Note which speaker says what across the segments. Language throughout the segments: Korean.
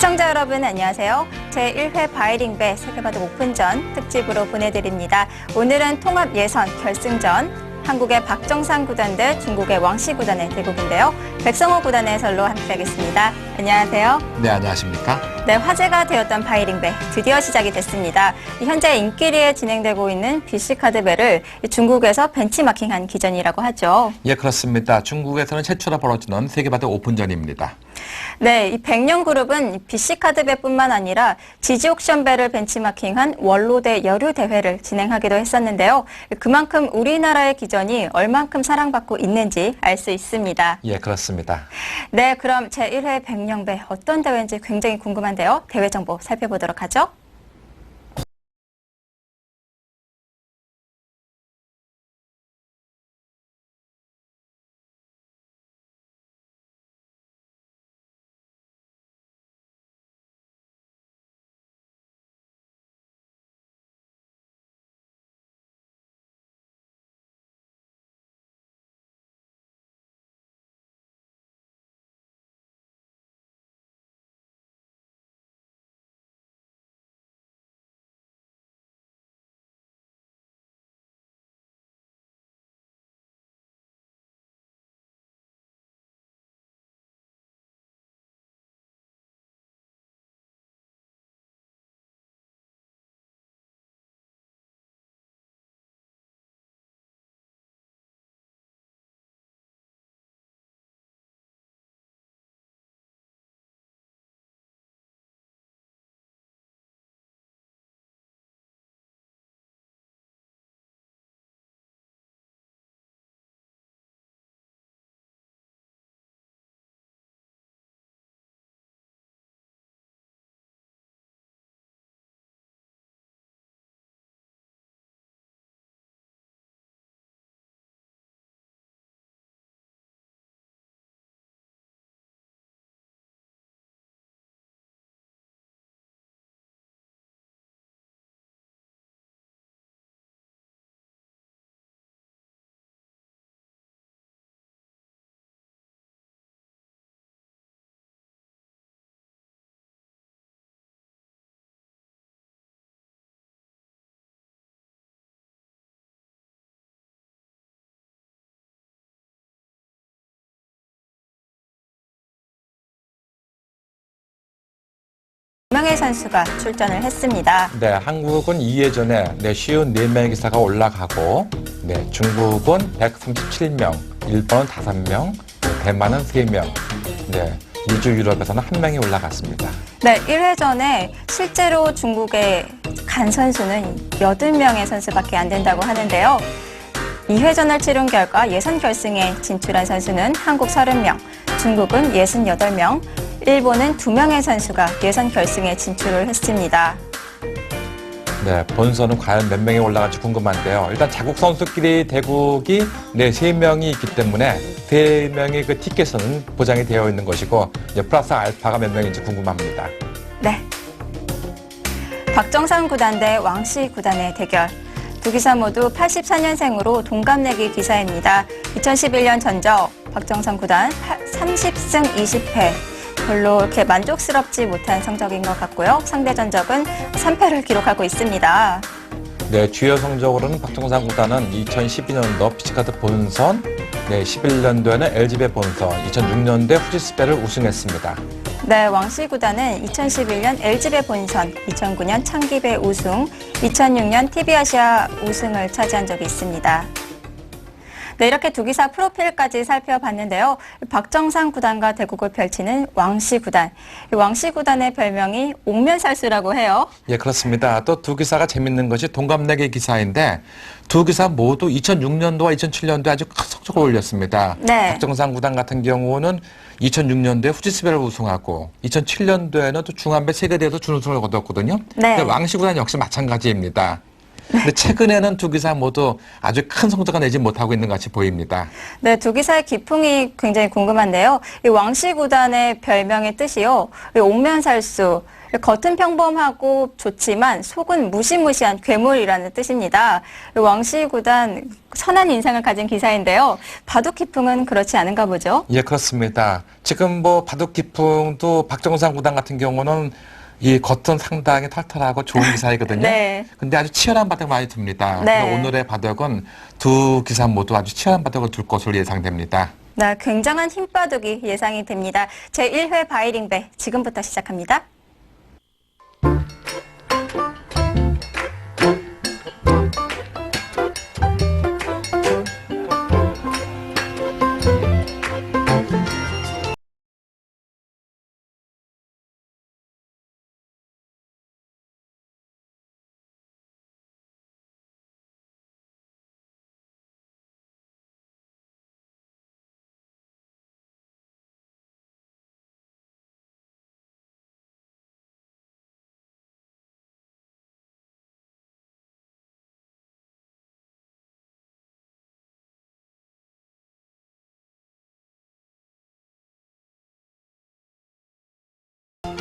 Speaker 1: 시청자 여러분 안녕하세요. 제1회 바이링배 세계바둑 오픈전 특집으로 보내드립니다. 오늘은 통합 예선 결승전 한국의 박정상 구단 대 중국의 왕시 구단의 대국인데요. 백성호 구단의 해설로 함께하겠습니다. 안녕하세요.
Speaker 2: 네, 안녕하십니까?
Speaker 1: 네, 화제가 되었던 바이링배 드디어 시작이 됐습니다. 현재 인기리에 진행되고 있는 BC카드배를 중국에서 벤치마킹한 기전이라고 하죠.
Speaker 2: 예, 그렇습니다. 중국에서는 최초로 벌어지는 세계바둑 오픈전입니다.
Speaker 1: 네, 이 백령그룹은 BC카드배뿐만 아니라 지지옥션배를 벤치마킹한 원로대 여류대회를 진행하기도 했었는데요. 그만큼 우리나라의 기전이 얼만큼 사랑받고 있는지 알 수 있습니다.
Speaker 2: 예, 그렇습니다.
Speaker 1: 네, 그럼 제1회 백령배 어떤 대회인지 굉장히 궁금한데요. 대회 정보 살펴보도록 하죠. 명의 선수가 출전을 했습니다.
Speaker 2: 네, 한국은 2회전에 쉬운 4명의 기사가 올라가고, 중국은 137명, 일본은 5명, 대만은 3명, 미주 유럽에서는 1명이 올라갔습니다.
Speaker 1: 네, 1회전에 실제로 중국에 간 선수는 8명의 선수밖에 안 된다고 하는데요. 2회전을 치른 결과 예선 결승에 진출한 선수는 한국 30명, 중국은 68명, 일본은 2명의 선수가 예선 결승에 진출을 했습니다.
Speaker 2: 네, 본선은 과연 몇 명이 올라갈지 궁금한데요. 일단 자국 선수끼리 대국이 3명이 있기 때문에 3명의 그 티켓은 보장이 되어 있는 것이고 플러스 알파가 몇 명인지 궁금합니다.
Speaker 1: 네. 박정상 구단 대 왕시 구단의 대결. 두 기사 모두 84년생으로 동갑내기 기사입니다. 2011년 전적 박정상 구단 30승 20패. 별로 이렇게 만족스럽지 못한 성적인 것 같고요. 상대 전적은 3패를 기록하고 있습니다.
Speaker 2: 네, 주요 성적으로는 박정상 구단은 2012년도 BC카드 본선, 11년도에는 LG배 본선, 2006년도에 후지스배를 우승했습니다.
Speaker 1: 네, 왕시 구단은 2011년 LG배 본선, 2009년 창기배 우승, 2006년 TV아시아 우승을 차지한 적이 있습니다. 네, 이렇게 두 기사 프로필까지 살펴봤는데요. 박정상 구단과 대국을 펼치는 왕시 구단. 왕시 구단의 별명이 옥면살수라고 해요.
Speaker 2: 예, 그렇습니다. 또 두 기사가 재밌는 것이 동갑내기 기사인데 두 기사 모두 2006년도와 2007년도에 아주 큰 성적을 올렸습니다.
Speaker 1: 네.
Speaker 2: 박정상 구단 같은 경우는 2006년도에 후지스배를 우승하고 2007년도에는 또 중한배 세계대회에서 준우승을 거뒀거든요.
Speaker 1: 네.
Speaker 2: 근데 왕시 구단 역시 마찬가지입니다. 근데 최근에는 두 기사 모두 아주 큰 성적을 내지 못하고 있는 것 같이 보입니다.
Speaker 1: 네, 두 기사의 기풍이 굉장히 궁금한데요. 이 왕시 구단의 별명의 뜻이요. 이 옥면살수, 겉은 평범하고 좋지만 속은 무시무시한 괴물이라는 뜻입니다. 왕씨 구단 선한 인상을 가진 기사인데요. 바둑기풍은 그렇지 않은가 보죠?
Speaker 2: 예, 그렇습니다. 지금 뭐 바둑기풍도 박정상 구단 같은 경우는 이 겉은 상당히 털털하고 좋은 기사이거든요.
Speaker 1: 네.
Speaker 2: 근데 아주 치열한 바둑 많이 둡니다.
Speaker 1: 네.
Speaker 2: 그래서 오늘의 바둑은 두 기사 모두 아주 치열한 바둑을 둘 것으로 예상됩니다.
Speaker 1: 네, 굉장한 힘바둑이 예상이 됩니다. 제1회 바이링배 지금부터 시작합니다.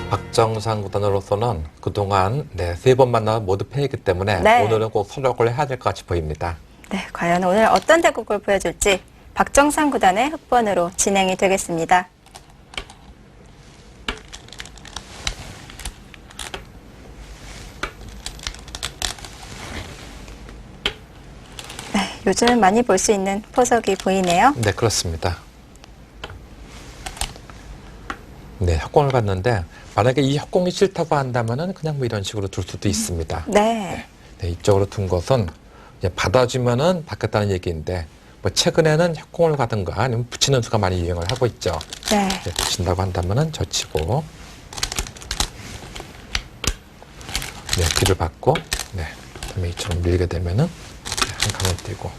Speaker 2: 박정상 구단으로서는 그동안 세 번 만나 모두 패했기 때문에
Speaker 1: 네.
Speaker 2: 오늘은 꼭 선력을 해야 될 것 같이 보입니다.
Speaker 1: 네, 과연 오늘 어떤 대국을 보여줄지 박정상 구단의 흑번으로 진행이 되겠습니다. 네, 요즘 많이 볼 수 있는 포석이 보이네요.
Speaker 2: 네, 그렇습니다. 네, 협공을 갔는데 만약에 이 협공이 싫다고 한다면은 그냥 뭐 이런 식으로 둘 수도 있습니다.
Speaker 1: 네.
Speaker 2: 네, 이쪽으로 둔 것은 이제 받아주면은 받겠다는 얘기인데 뭐 최근에는 협공을 가든가 아니면 붙이는 수가 많이 유행을 하고 있죠.
Speaker 1: 네.
Speaker 2: 네, 붙인다고 한다면은 젖히고 네, 귀를 받고 네, 그다음에 이처럼 밀게 되면은 한 칸을 띄고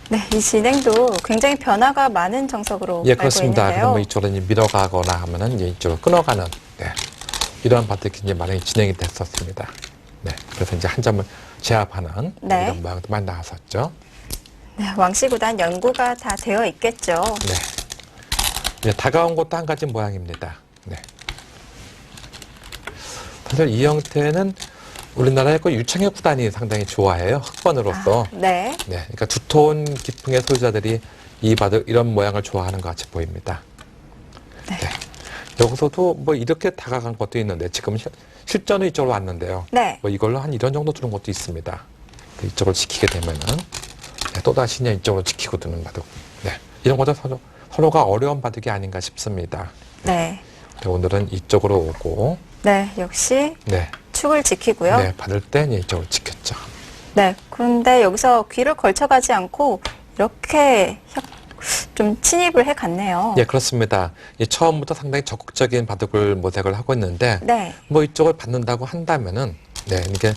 Speaker 1: 네, 이 진행도 굉장히 변화가 많은 정석으로
Speaker 2: 예,
Speaker 1: 알고
Speaker 2: 그렇습니다.
Speaker 1: 있는데요.
Speaker 2: 그럼 뭐 이쪽으로 이제 밀어가거나 하면은 이제 이쪽으로 끊어가는 네, 이러한 바둑이 이제 많이 진행이 됐었습니다. 네, 그래서 이제 한 점을 제압하는
Speaker 1: 네.
Speaker 2: 이런 모양도 많이 나왔었죠.
Speaker 1: 네, 왕씨 구단 연구가 다 되어 있겠죠.
Speaker 2: 네, 네, 다가온 것도 한 가지 모양입니다. 네, 사실 이 형태는 우리나라의 그 유창혁 구단이 상당히 좋아해요. 흑번으로서.
Speaker 1: 네.
Speaker 2: 네, 그러니까 두터운 기풍의 소유자들이 이 바둑 이런 모양을 좋아하는 것 같이 보입니다.
Speaker 1: 네.
Speaker 2: 네. 여기서도 뭐 이렇게 다가간 것도 있는데 지금 실전은 이쪽으로 왔는데요.
Speaker 1: 네.
Speaker 2: 뭐 이걸로 한 이런 정도 두는 것도 있습니다. 이쪽을 지키게 되면은 네, 또 다시 이쪽으로 지키고 두는 바둑. 네, 이런 것도 서로가 어려운 바둑이 아닌가 싶습니다.
Speaker 1: 네.
Speaker 2: 네, 오늘은 이쪽으로 오고,
Speaker 1: 네, 역시
Speaker 2: 네,
Speaker 1: 축을 지키고요.
Speaker 2: 네, 받을 땐 이쪽으로 지켰죠.
Speaker 1: 네, 그런데 여기서 귀를 걸쳐가지 않고 이렇게 좀 침입을 해갔네요.
Speaker 2: 예, 그렇습니다. 처음부터 상당히 적극적인 바둑을 모색을 하고 있는데,
Speaker 1: 네.
Speaker 2: 뭐 이쪽을 받는다고 한다면은, 네, 이게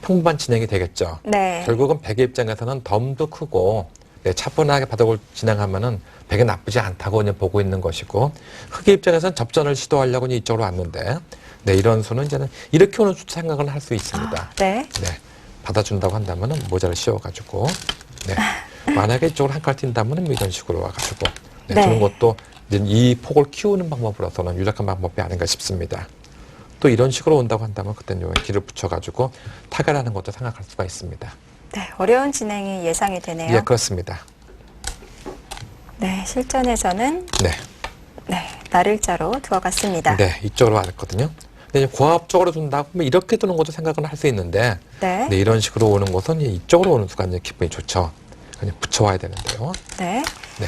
Speaker 2: 평범한 진행이 되겠죠.
Speaker 1: 네.
Speaker 2: 결국은 백의 입장에서는 덤도 크고, 네, 차분하게 바둑을 진행하면은 백이 나쁘지 않다고 그냥 보고 있는 것이고, 흑의 입장에서는 접전을 시도하려고 이쪽으로 왔는데, 네, 이런 수는 이제는 이렇게 오는 수도 생각을 할 수 있습니다.
Speaker 1: 네.
Speaker 2: 네, 받아준다고 한다면은 모자를 씌워가지고, 네, 만약에 이쪽으로 한 칼 튄다면은 뭐 이런 식으로 와가지고, 네,
Speaker 1: 네.
Speaker 2: 주는 것도 이제 이 폭을 키우는 방법으로서는 유력한 방법이 아닌가 싶습니다. 또 이런 식으로 온다고 한다면 그때는 요 길을 붙여가지고 타결하는 것도 생각할 수가 있습니다.
Speaker 1: 네, 어려운 진행이 예상이 되네요.
Speaker 2: 예, 그렇습니다.
Speaker 1: 네, 실전에서는
Speaker 2: 네,
Speaker 1: 네, 날일자로 두어갔습니다.
Speaker 2: 네, 이쪽으로 왔거든요. 근데 이제 고압적으로 둔다고 뭐 이렇게 두는 것도 생각은 할 수 있는데,
Speaker 1: 네.
Speaker 2: 네, 이런 식으로 오는 것은 이제 이쪽으로 오는 수가 이제 기분이 좋죠. 그냥 붙여와야 되는데요.
Speaker 1: 네.
Speaker 2: 네,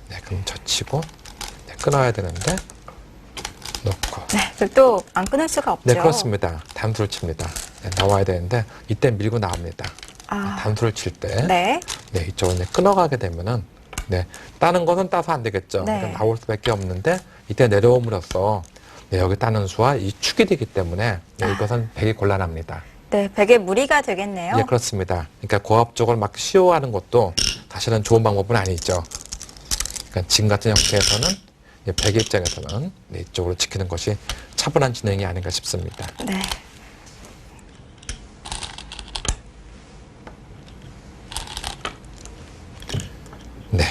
Speaker 2: 네, 그럼 젖히고 네, 끊어야 되는데 놓고.
Speaker 1: 네, 또 안 끊을 수가 없죠.
Speaker 2: 네, 그렇습니다. 단수를 칩니다. 네, 나와야 되는데 이때 밀고 나옵니다.
Speaker 1: 아,
Speaker 2: 단수를 칠 때,
Speaker 1: 네.
Speaker 2: 네, 이쪽을 이제 끊어가게 되면은, 네, 따는 것은 따서 안 되겠죠.
Speaker 1: 네.
Speaker 2: 그러니까 나올 수밖에 없는데 이때 내려옴으로써 네, 여기 따는 수와 이 축이 되기 때문에 네, 이것은 백이 곤란합니다.
Speaker 1: 네, 백의 무리가 되겠네요.
Speaker 2: 예, 그렇습니다. 그러니까 고압적으로 막 시호하는 것도 사실은 좋은 방법은 아니죠. 그러니까 지금 같은 형태에서는 백의 입장에서는 네, 이쪽으로 지키는 것이 차분한 진행이 아닌가 싶습니다.
Speaker 1: 네.
Speaker 2: 네.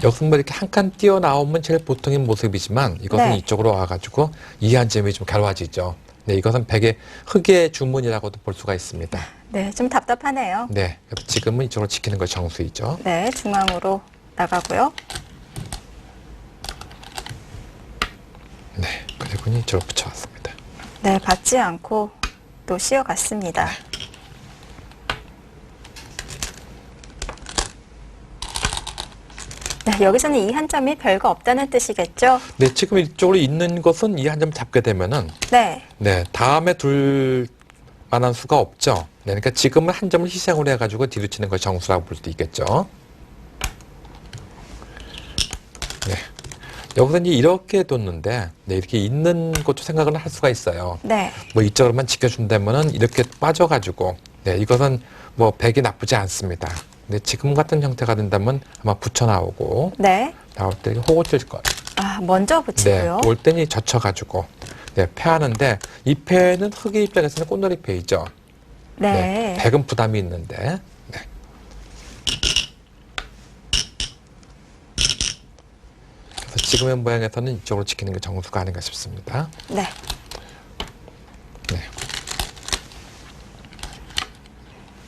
Speaker 2: 여기서 뭐 이렇게 한 칸 뛰어나오면 제일 보통인 모습이지만 이것은
Speaker 1: 네.
Speaker 2: 이쪽으로 와가지고 이 한 점이 좀 결화지죠. 네, 이것은 백의 흑의 주문이라고도 볼 수가 있습니다.
Speaker 1: 네, 좀 답답하네요.
Speaker 2: 네, 그래서 지금은 이쪽으로 지키는 것이 정수이죠.
Speaker 1: 네, 중앙으로 나가고요.
Speaker 2: 네, 그리고 이쪽으로 붙여왔습니다.
Speaker 1: 네, 받지 않고 또 씌어갔습니다. 네, 여기서는 이 한 점이 별거 없다는 뜻이겠죠?
Speaker 2: 네, 지금 이쪽으로 있는 것은 이 한 점 잡게 되면은
Speaker 1: 네,
Speaker 2: 네, 다음에 둘 만한 수가 없죠. 네, 그러니까 지금은 한 점을 희생으로 해가지고 뒤로 치는 것이 정수라고 볼 수도 있겠죠. 네, 여기서 이제 이렇게 뒀는데, 네, 이렇게 있는 것도 생각을 할 수가 있어요.
Speaker 1: 네,
Speaker 2: 뭐 이쪽으로만 지켜준다면은 이렇게 빠져가지고, 네, 이것은 뭐 백이 나쁘지 않습니다. 근데 지금 같은 형태가 된다면 아마 붙여 나오고,
Speaker 1: 네.
Speaker 2: 나올 때 호구 칠 거예요.
Speaker 1: 아, 먼저
Speaker 2: 네,
Speaker 1: 붙이고요.
Speaker 2: 올 때는 젖혀가지고, 네, 패하는데, 이 패는 흑의 입장에서는 꽃놀이 패이죠.
Speaker 1: 네.
Speaker 2: 백은 부담이 있는데, 네. 그래서 지금의 모양에서는 이쪽으로 지키는 게 정수가 아닌가 싶습니다.
Speaker 1: 네.
Speaker 2: 네.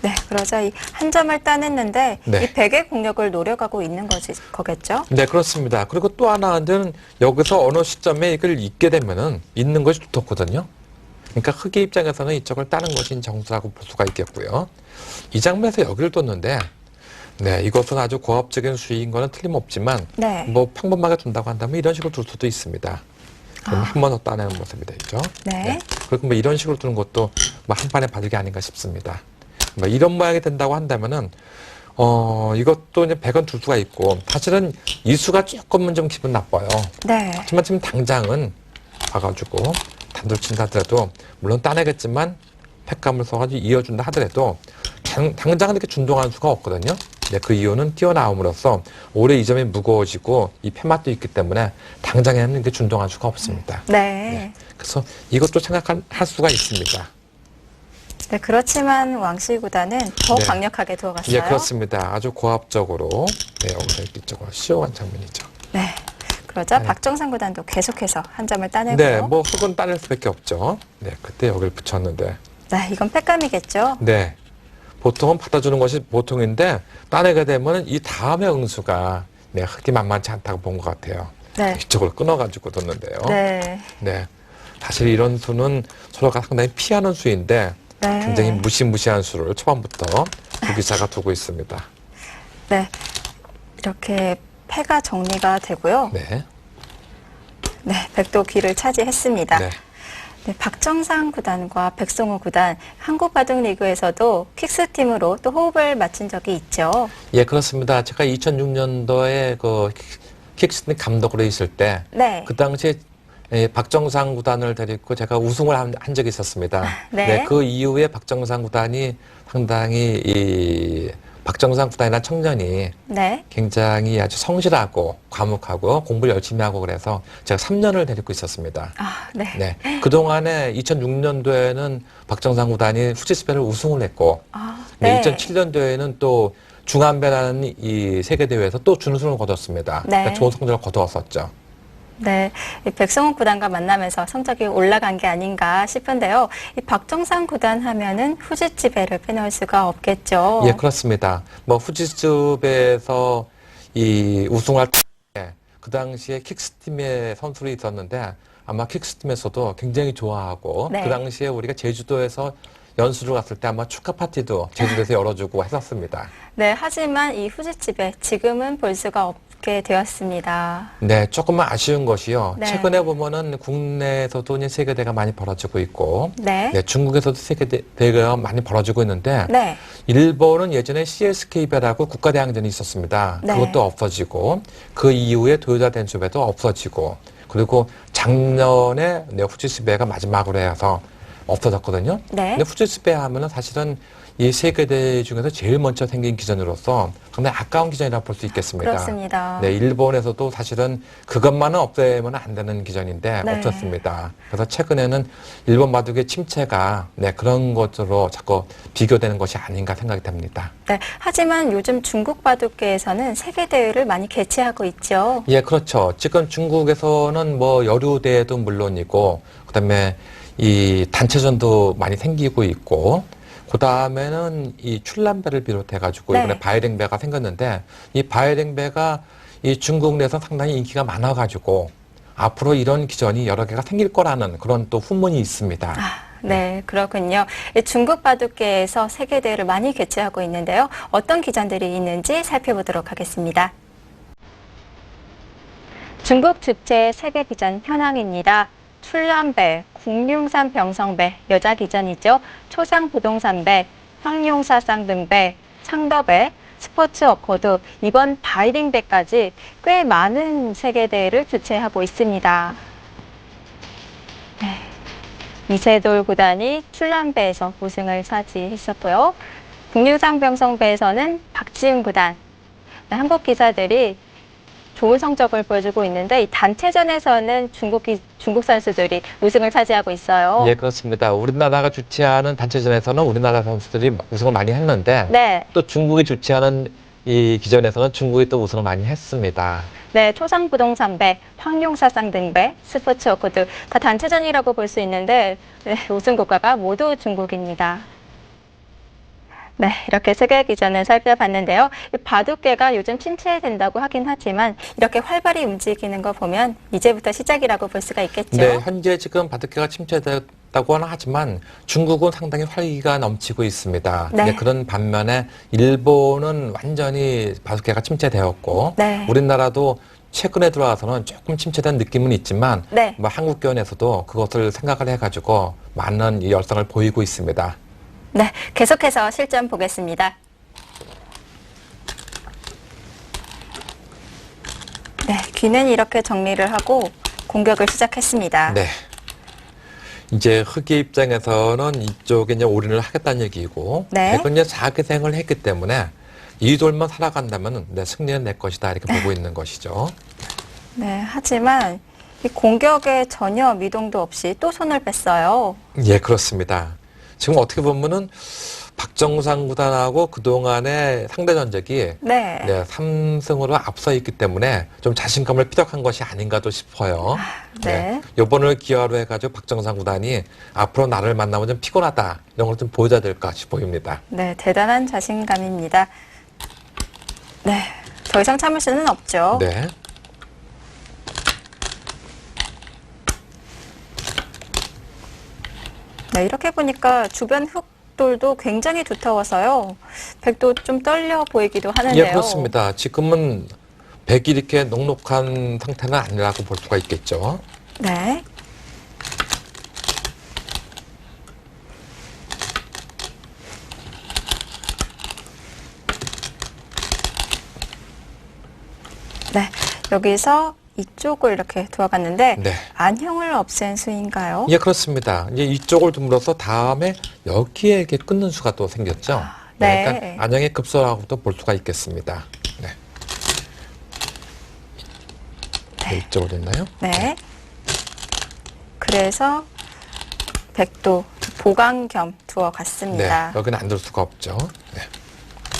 Speaker 1: 네, 그러자 이 한 점을 따냈는데
Speaker 2: 네.
Speaker 1: 이 백의 공격을 노려가고 있는 거겠죠?
Speaker 2: 네, 그렇습니다. 그리고 또 하나는 여기서 어느 시점에 이걸 잊게 되면은 잊는 것이 좋거든요. 그러니까 흑의 입장에서는 이쪽을 따는 것이 정수라고 볼 수가 있겠고요. 이 장면에서 여기를 뒀는데, 네, 이것은 아주 고압적인 수위인 거는 틀림없지만,
Speaker 1: 네.
Speaker 2: 뭐 평범하게 둔다고 한다면 이런 식으로 둘 수도 있습니다. 그럼 한 번 더 따내는 모습이 되죠.
Speaker 1: 네.
Speaker 2: 그리고 뭐 이런 식으로 두는 것도 뭐 한 판에 바르기 아닌가 싶습니다. 뭐 이런 모양이 된다고 한다면은, 이것도 이제 100원 둘 수가 있고, 사실은 이 수가 조금은 좀 기분 나빠요.
Speaker 1: 네.
Speaker 2: 하지만 지금 당장은 봐가지고 단돌 친다 하더라도, 물론 따내겠지만, 팩감을 써가지고 이어준다 하더라도, 당장은 이렇게 준동하는 수가 없거든요. 네, 그 이유는 뛰어나옴으로써 오래 이 점이 무거워지고 이 패맛도 있기 때문에 당장에는 이렇게 준동할 수가 없습니다.
Speaker 1: 네.
Speaker 2: 그래서 이것도 생각할 수가 있습니다.
Speaker 1: 네, 그렇지만 왕씨 구단은 더
Speaker 2: 네.
Speaker 1: 강력하게 들어갔어요.
Speaker 2: 예, 그렇습니다. 아주 고압적으로, 네, 여기서 이쪽으로 씌워간 장면이죠.
Speaker 1: 네. 그러자
Speaker 2: 네.
Speaker 1: 박정상 구단도 계속해서 한 점을 따내고요.
Speaker 2: 네, 뭐 흙은 따낼 수밖에 없죠. 네, 그때 여기를 붙였는데,
Speaker 1: 네, 이건 팩감이겠죠?
Speaker 2: 네, 보통은 받아주는 것이 보통인데 따내게 되면 이 다음의 응수가 네, 흙이 만만치 않다고 본 것 같아요.
Speaker 1: 네.
Speaker 2: 이쪽을 끊어가지고 뒀는데요.
Speaker 1: 네.
Speaker 2: 네, 사실 이런 수는 서로가 상당히 피하는 수인데
Speaker 1: 네.
Speaker 2: 굉장히 무시무시한 수를 초반부터 두기사가 두고 있습니다.
Speaker 1: 네. 이렇게 패가 정리가 되고요.
Speaker 2: 네,
Speaker 1: 네, 백도 귀를 차지했습니다.
Speaker 2: 네.
Speaker 1: 네, 박정상 구단과 백성호 구단 한국바둑리그에서도 킥스팀으로 또 호흡을 맞춘 적이 있죠.
Speaker 2: 예, 그렇습니다. 제가 2006년도에 그 킥스팀 감독으로 있을 때,
Speaker 1: 네.
Speaker 2: 그 당시에 박정상 구단을 데리고 제가 우승을 한 적이 있었습니다.
Speaker 1: 네.
Speaker 2: 그 이후에 박정상 구단이 상당히 이 박정상 구단이라는 청년이
Speaker 1: 네.
Speaker 2: 굉장히 아주 성실하고 과묵하고 공부를 열심히 하고 그래서 제가 3년을 데리고 있었습니다.
Speaker 1: 아, 네.
Speaker 2: 네. 그동안에 2006년도에는 박정상 구단이 후지스페를 우승을 했고,
Speaker 1: 아,
Speaker 2: 네.
Speaker 1: 네.
Speaker 2: 2007년도에는 또 중한배라는 이 세계대회에서 또 준우승을 거뒀습니다.
Speaker 1: 네.
Speaker 2: 그러니까 좋은 성적을 거두었었죠.
Speaker 1: 네, 이 백성호 구단과 만나면서 성적이 올라간 게 아닌가 싶은데요. 이 박정상 구단 하면은 후지츠배를 빼놓을 수가 없겠죠.
Speaker 2: 예, 그렇습니다. 뭐 후지츠배에서 이 우승할 때 그 당시에 킥스팀의 선수로 있었는데 아마 킥스팀에서도 굉장히 좋아하고
Speaker 1: 네.
Speaker 2: 그 당시에 우리가 제주도에서 연수를 갔을 때 아마 축하 파티도 제주도에서 열어주고 했었습니다.
Speaker 1: 네, 하지만 이 후지츠배 지금은 볼 수가 없게 되었습니다.
Speaker 2: 네, 조금만 아쉬운 것이요.
Speaker 1: 네.
Speaker 2: 최근에 보면은 국내에서도 이제 세계대회가 많이 벌어지고 있고,
Speaker 1: 네.
Speaker 2: 네, 중국에서도 세계대회가 많이 벌어지고 있는데,
Speaker 1: 네.
Speaker 2: 일본은 예전에 CSK배라고 국가대항전이 있었습니다.
Speaker 1: 네.
Speaker 2: 그것도 없어지고, 그 이후에 도요타 덴소배도 없어지고, 그리고 작년에 네, 후지스배가 마지막으로 해서 없어졌거든요.
Speaker 1: 네.
Speaker 2: 근데 후지스배 하면은 사실은 이 세 개 대회 중에서 제일 먼저 생긴 기전으로서 상당히 아까운 기전이라고 볼 수 있겠습니다.
Speaker 1: 그렇습니다.
Speaker 2: 네, 일본에서도 사실은 그것만은 없애면 안 되는 기전인데
Speaker 1: 네.
Speaker 2: 없었습니다. 그래서 최근에는 일본 바둑의 침체가 네, 그런 것으로 자꾸 비교되는 것이 아닌가 생각이 됩니다.
Speaker 1: 네, 하지만 요즘 중국 바둑계에서는 세계 대회를 많이 개최하고 있죠.
Speaker 2: 예, 그렇죠. 지금 중국에서는 뭐 여류 대회도 물론이고 그다음에 이 단체전도 많이 생기고 있고 그 다음에는 이 출란배를 비롯해가지고
Speaker 1: 네.
Speaker 2: 이번에 바이랭배가 생겼는데 이 바이랭배가 이 중국 내에서 상당히 인기가 많아가지고 앞으로 이런 기전이 여러 개가 생길 거라는 그런 또 후문이 있습니다.
Speaker 1: 네, 그렇군요. 중국 바둑계에서 세계 대회를 많이 개최하고 있는데요. 어떤 기전들이 있는지 살펴보도록 하겠습니다. 중국 집체 세계 기전 현황입니다. 출란배, 국룡산 병성배, 여자 기전이죠. 초상부동산배, 황룡사 쌍등배, 창더배, 스포츠 어코드, 이번 바이링배까지 꽤 많은 세계대회를 주최하고 있습니다. 네. 이세돌 구단이 출란배에서 우승을 차지했었고요. 국룡산 병성배에서는 박지훈 구단, 네, 한국 기사들이 좋은 성적을 보여주고 있는데 이 단체전에서는 중국 선수들이 우승을 차지하고 있어요.
Speaker 2: 예, 그렇습니다. 우리나라가 주최하는 단체전에서는 우리나라 선수들이 우승을 많이 했는데
Speaker 1: 네,
Speaker 2: 또 중국이 주최하는 이 기전에서는 중국이 또 우승을 많이 했습니다.
Speaker 1: 네, 초상부동산배, 황룡사상 등배, 스포츠 어코드 다 단체전이라고 볼 수 있는데 네, 우승 국가가 모두 중국입니다. 네, 이렇게 세계 기전을 살펴봤는데요. 이 바둑계가 요즘 침체된다고 하긴 하지만 이렇게 활발히 움직이는 거 보면 이제부터 시작이라고 볼 수가 있겠죠.
Speaker 2: 네, 현재 지금 바둑계가 침체됐다고는 하지만 중국은 상당히 활기가 넘치고 있습니다.
Speaker 1: 네.
Speaker 2: 네, 그런 반면에 일본은 완전히 바둑계가 침체되었고
Speaker 1: 네.
Speaker 2: 우리나라도 최근에 들어와서는 조금 침체된 느낌은 있지만
Speaker 1: 네.
Speaker 2: 뭐 한국견에서도 그것을 생각을 해가지고 많은 이 열성을 보이고 있습니다.
Speaker 1: 네, 계속해서 실전 보겠습니다. 네, 귀는 이렇게 정리를 하고 공격을 시작했습니다.
Speaker 2: 네. 이제 흑의 입장에서는 이쪽에 이제 올인을 하겠다는 얘기고,
Speaker 1: 네.
Speaker 2: 백은 이제 4개생을 했기 때문에 이 돌만 살아간다면 내 승리는 내 것이다 이렇게 보고 있는 것이죠.
Speaker 1: 네, 하지만 이 공격에 전혀 미동도 없이 또 손을 뺐어요.
Speaker 2: 예, 그렇습니다. 지금 어떻게 보면은 박정상 구단하고 그동안의 상대 전적이
Speaker 1: 네.
Speaker 2: 네, 3승으로 앞서 있기 때문에 좀 자신감을 피력한 것이 아닌가도 싶어요.
Speaker 1: 네.
Speaker 2: 요번을 기회로 해가지고 박정상 구단이 앞으로 나를 만나면 좀 피곤하다 이런 걸 좀 보여줘야 될까 싶어 보입니다.
Speaker 1: 네, 대단한 자신감입니다. 네, 더 이상 참을 수는 없죠.
Speaker 2: 네.
Speaker 1: 네, 이렇게 보니까 주변 흙돌도 굉장히 두터워서요. 백도 좀 떨려 보이기도 하는데요.
Speaker 2: 예, 그렇습니다. 지금은 백이 이렇게 녹록한 상태는 아니라고 볼 수가 있겠죠.
Speaker 1: 네. 네, 여기서 이쪽을 이렇게 두어봤는데
Speaker 2: 네.
Speaker 1: 안형을 없앤 수인가요?
Speaker 2: 예, 그렇습니다. 이제 이쪽을 둠으로써 다음에 여기에 이렇게 끊는 수가 또 생겼죠.
Speaker 1: 네.
Speaker 2: 그러니까 안형의 급소라고도 볼 수가 있겠습니다. 네. 네. 이쪽으로 있나요?
Speaker 1: 네. 그래서 백도 보강 겸
Speaker 2: 네.
Speaker 1: 두어갔습니다.
Speaker 2: 여기는 안 둘 수가 없죠. 네.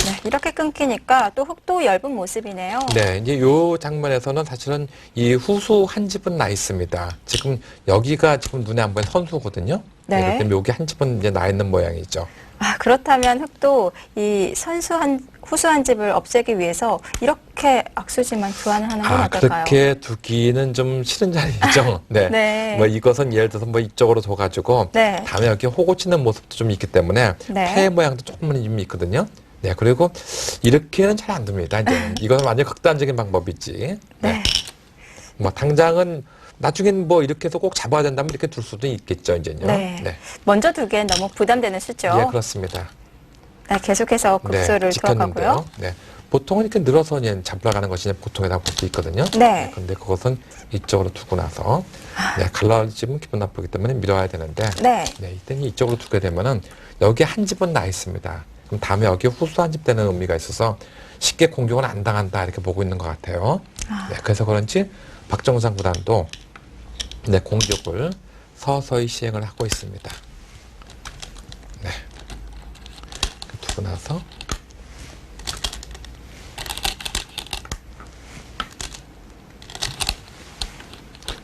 Speaker 1: 네, 이렇게 끊기니까 또 흙도 엷은 모습이네요.
Speaker 2: 네, 이제 요 장면에서는 사실은 이 후수 한 집은 나 있습니다. 지금 여기가 지금 눈에 안 보이는 선수거든요.
Speaker 1: 네.
Speaker 2: 그렇기 때문에 여기 한 집은 이제 나 있는 모양이죠.
Speaker 1: 아, 그렇다면 흙도 이 후수 한 집을 없애기 위해서 이렇게 악수지만 교환하는 건 어떨까요?
Speaker 2: 그렇게 두기는 좀 싫은 자리죠. 네.
Speaker 1: 네.
Speaker 2: 뭐 이것은 예를 들어서 뭐 이쪽으로 둬가지고
Speaker 1: 네.
Speaker 2: 다음에 이렇게 호고 치는 모습도 좀 있기 때문에
Speaker 1: 네.
Speaker 2: 폐 모양도 조금은 좀 있거든요. 네, 그리고 이렇게는 잘 안 둡니다. 이제 이건 완전 극단적인 방법이지.
Speaker 1: 네.
Speaker 2: 뭐 당장은 나중엔 뭐 이렇게 해서 꼭 잡아야 된다면 이렇게 둘 수도 있겠죠, 이제요.
Speaker 1: 네.
Speaker 2: 네.
Speaker 1: 먼저 두기엔 너무 부담되는 수죠.
Speaker 2: 예, 그렇습니다.
Speaker 1: 네, 계속해서
Speaker 2: 네,
Speaker 1: 국수를
Speaker 2: 지켰는데요.
Speaker 1: 들어가고요.
Speaker 2: 네. 보통은 이렇게 늘어서 이제 잡으러가는 것이 이제 보통이라고 볼 수 있거든요.
Speaker 1: 네.
Speaker 2: 근데 그것은 이쪽으로 두고 나서 네, 갈라지면 기분 나쁘기 때문에 밀어야 되는데
Speaker 1: 네.
Speaker 2: 네, 이때는 이쪽으로 두게 되면은 여기 한 집은 나 있습니다. 그럼 다음에 여기 후수 한 집 되는 의미가 있어서 쉽게 공격은 안 당한다 이렇게 보고 있는 것 같아요. 네, 그래서 그런지 박정상 구단도 네, 공격을 서서히 시행을 하고 있습니다. 네. 두고 나서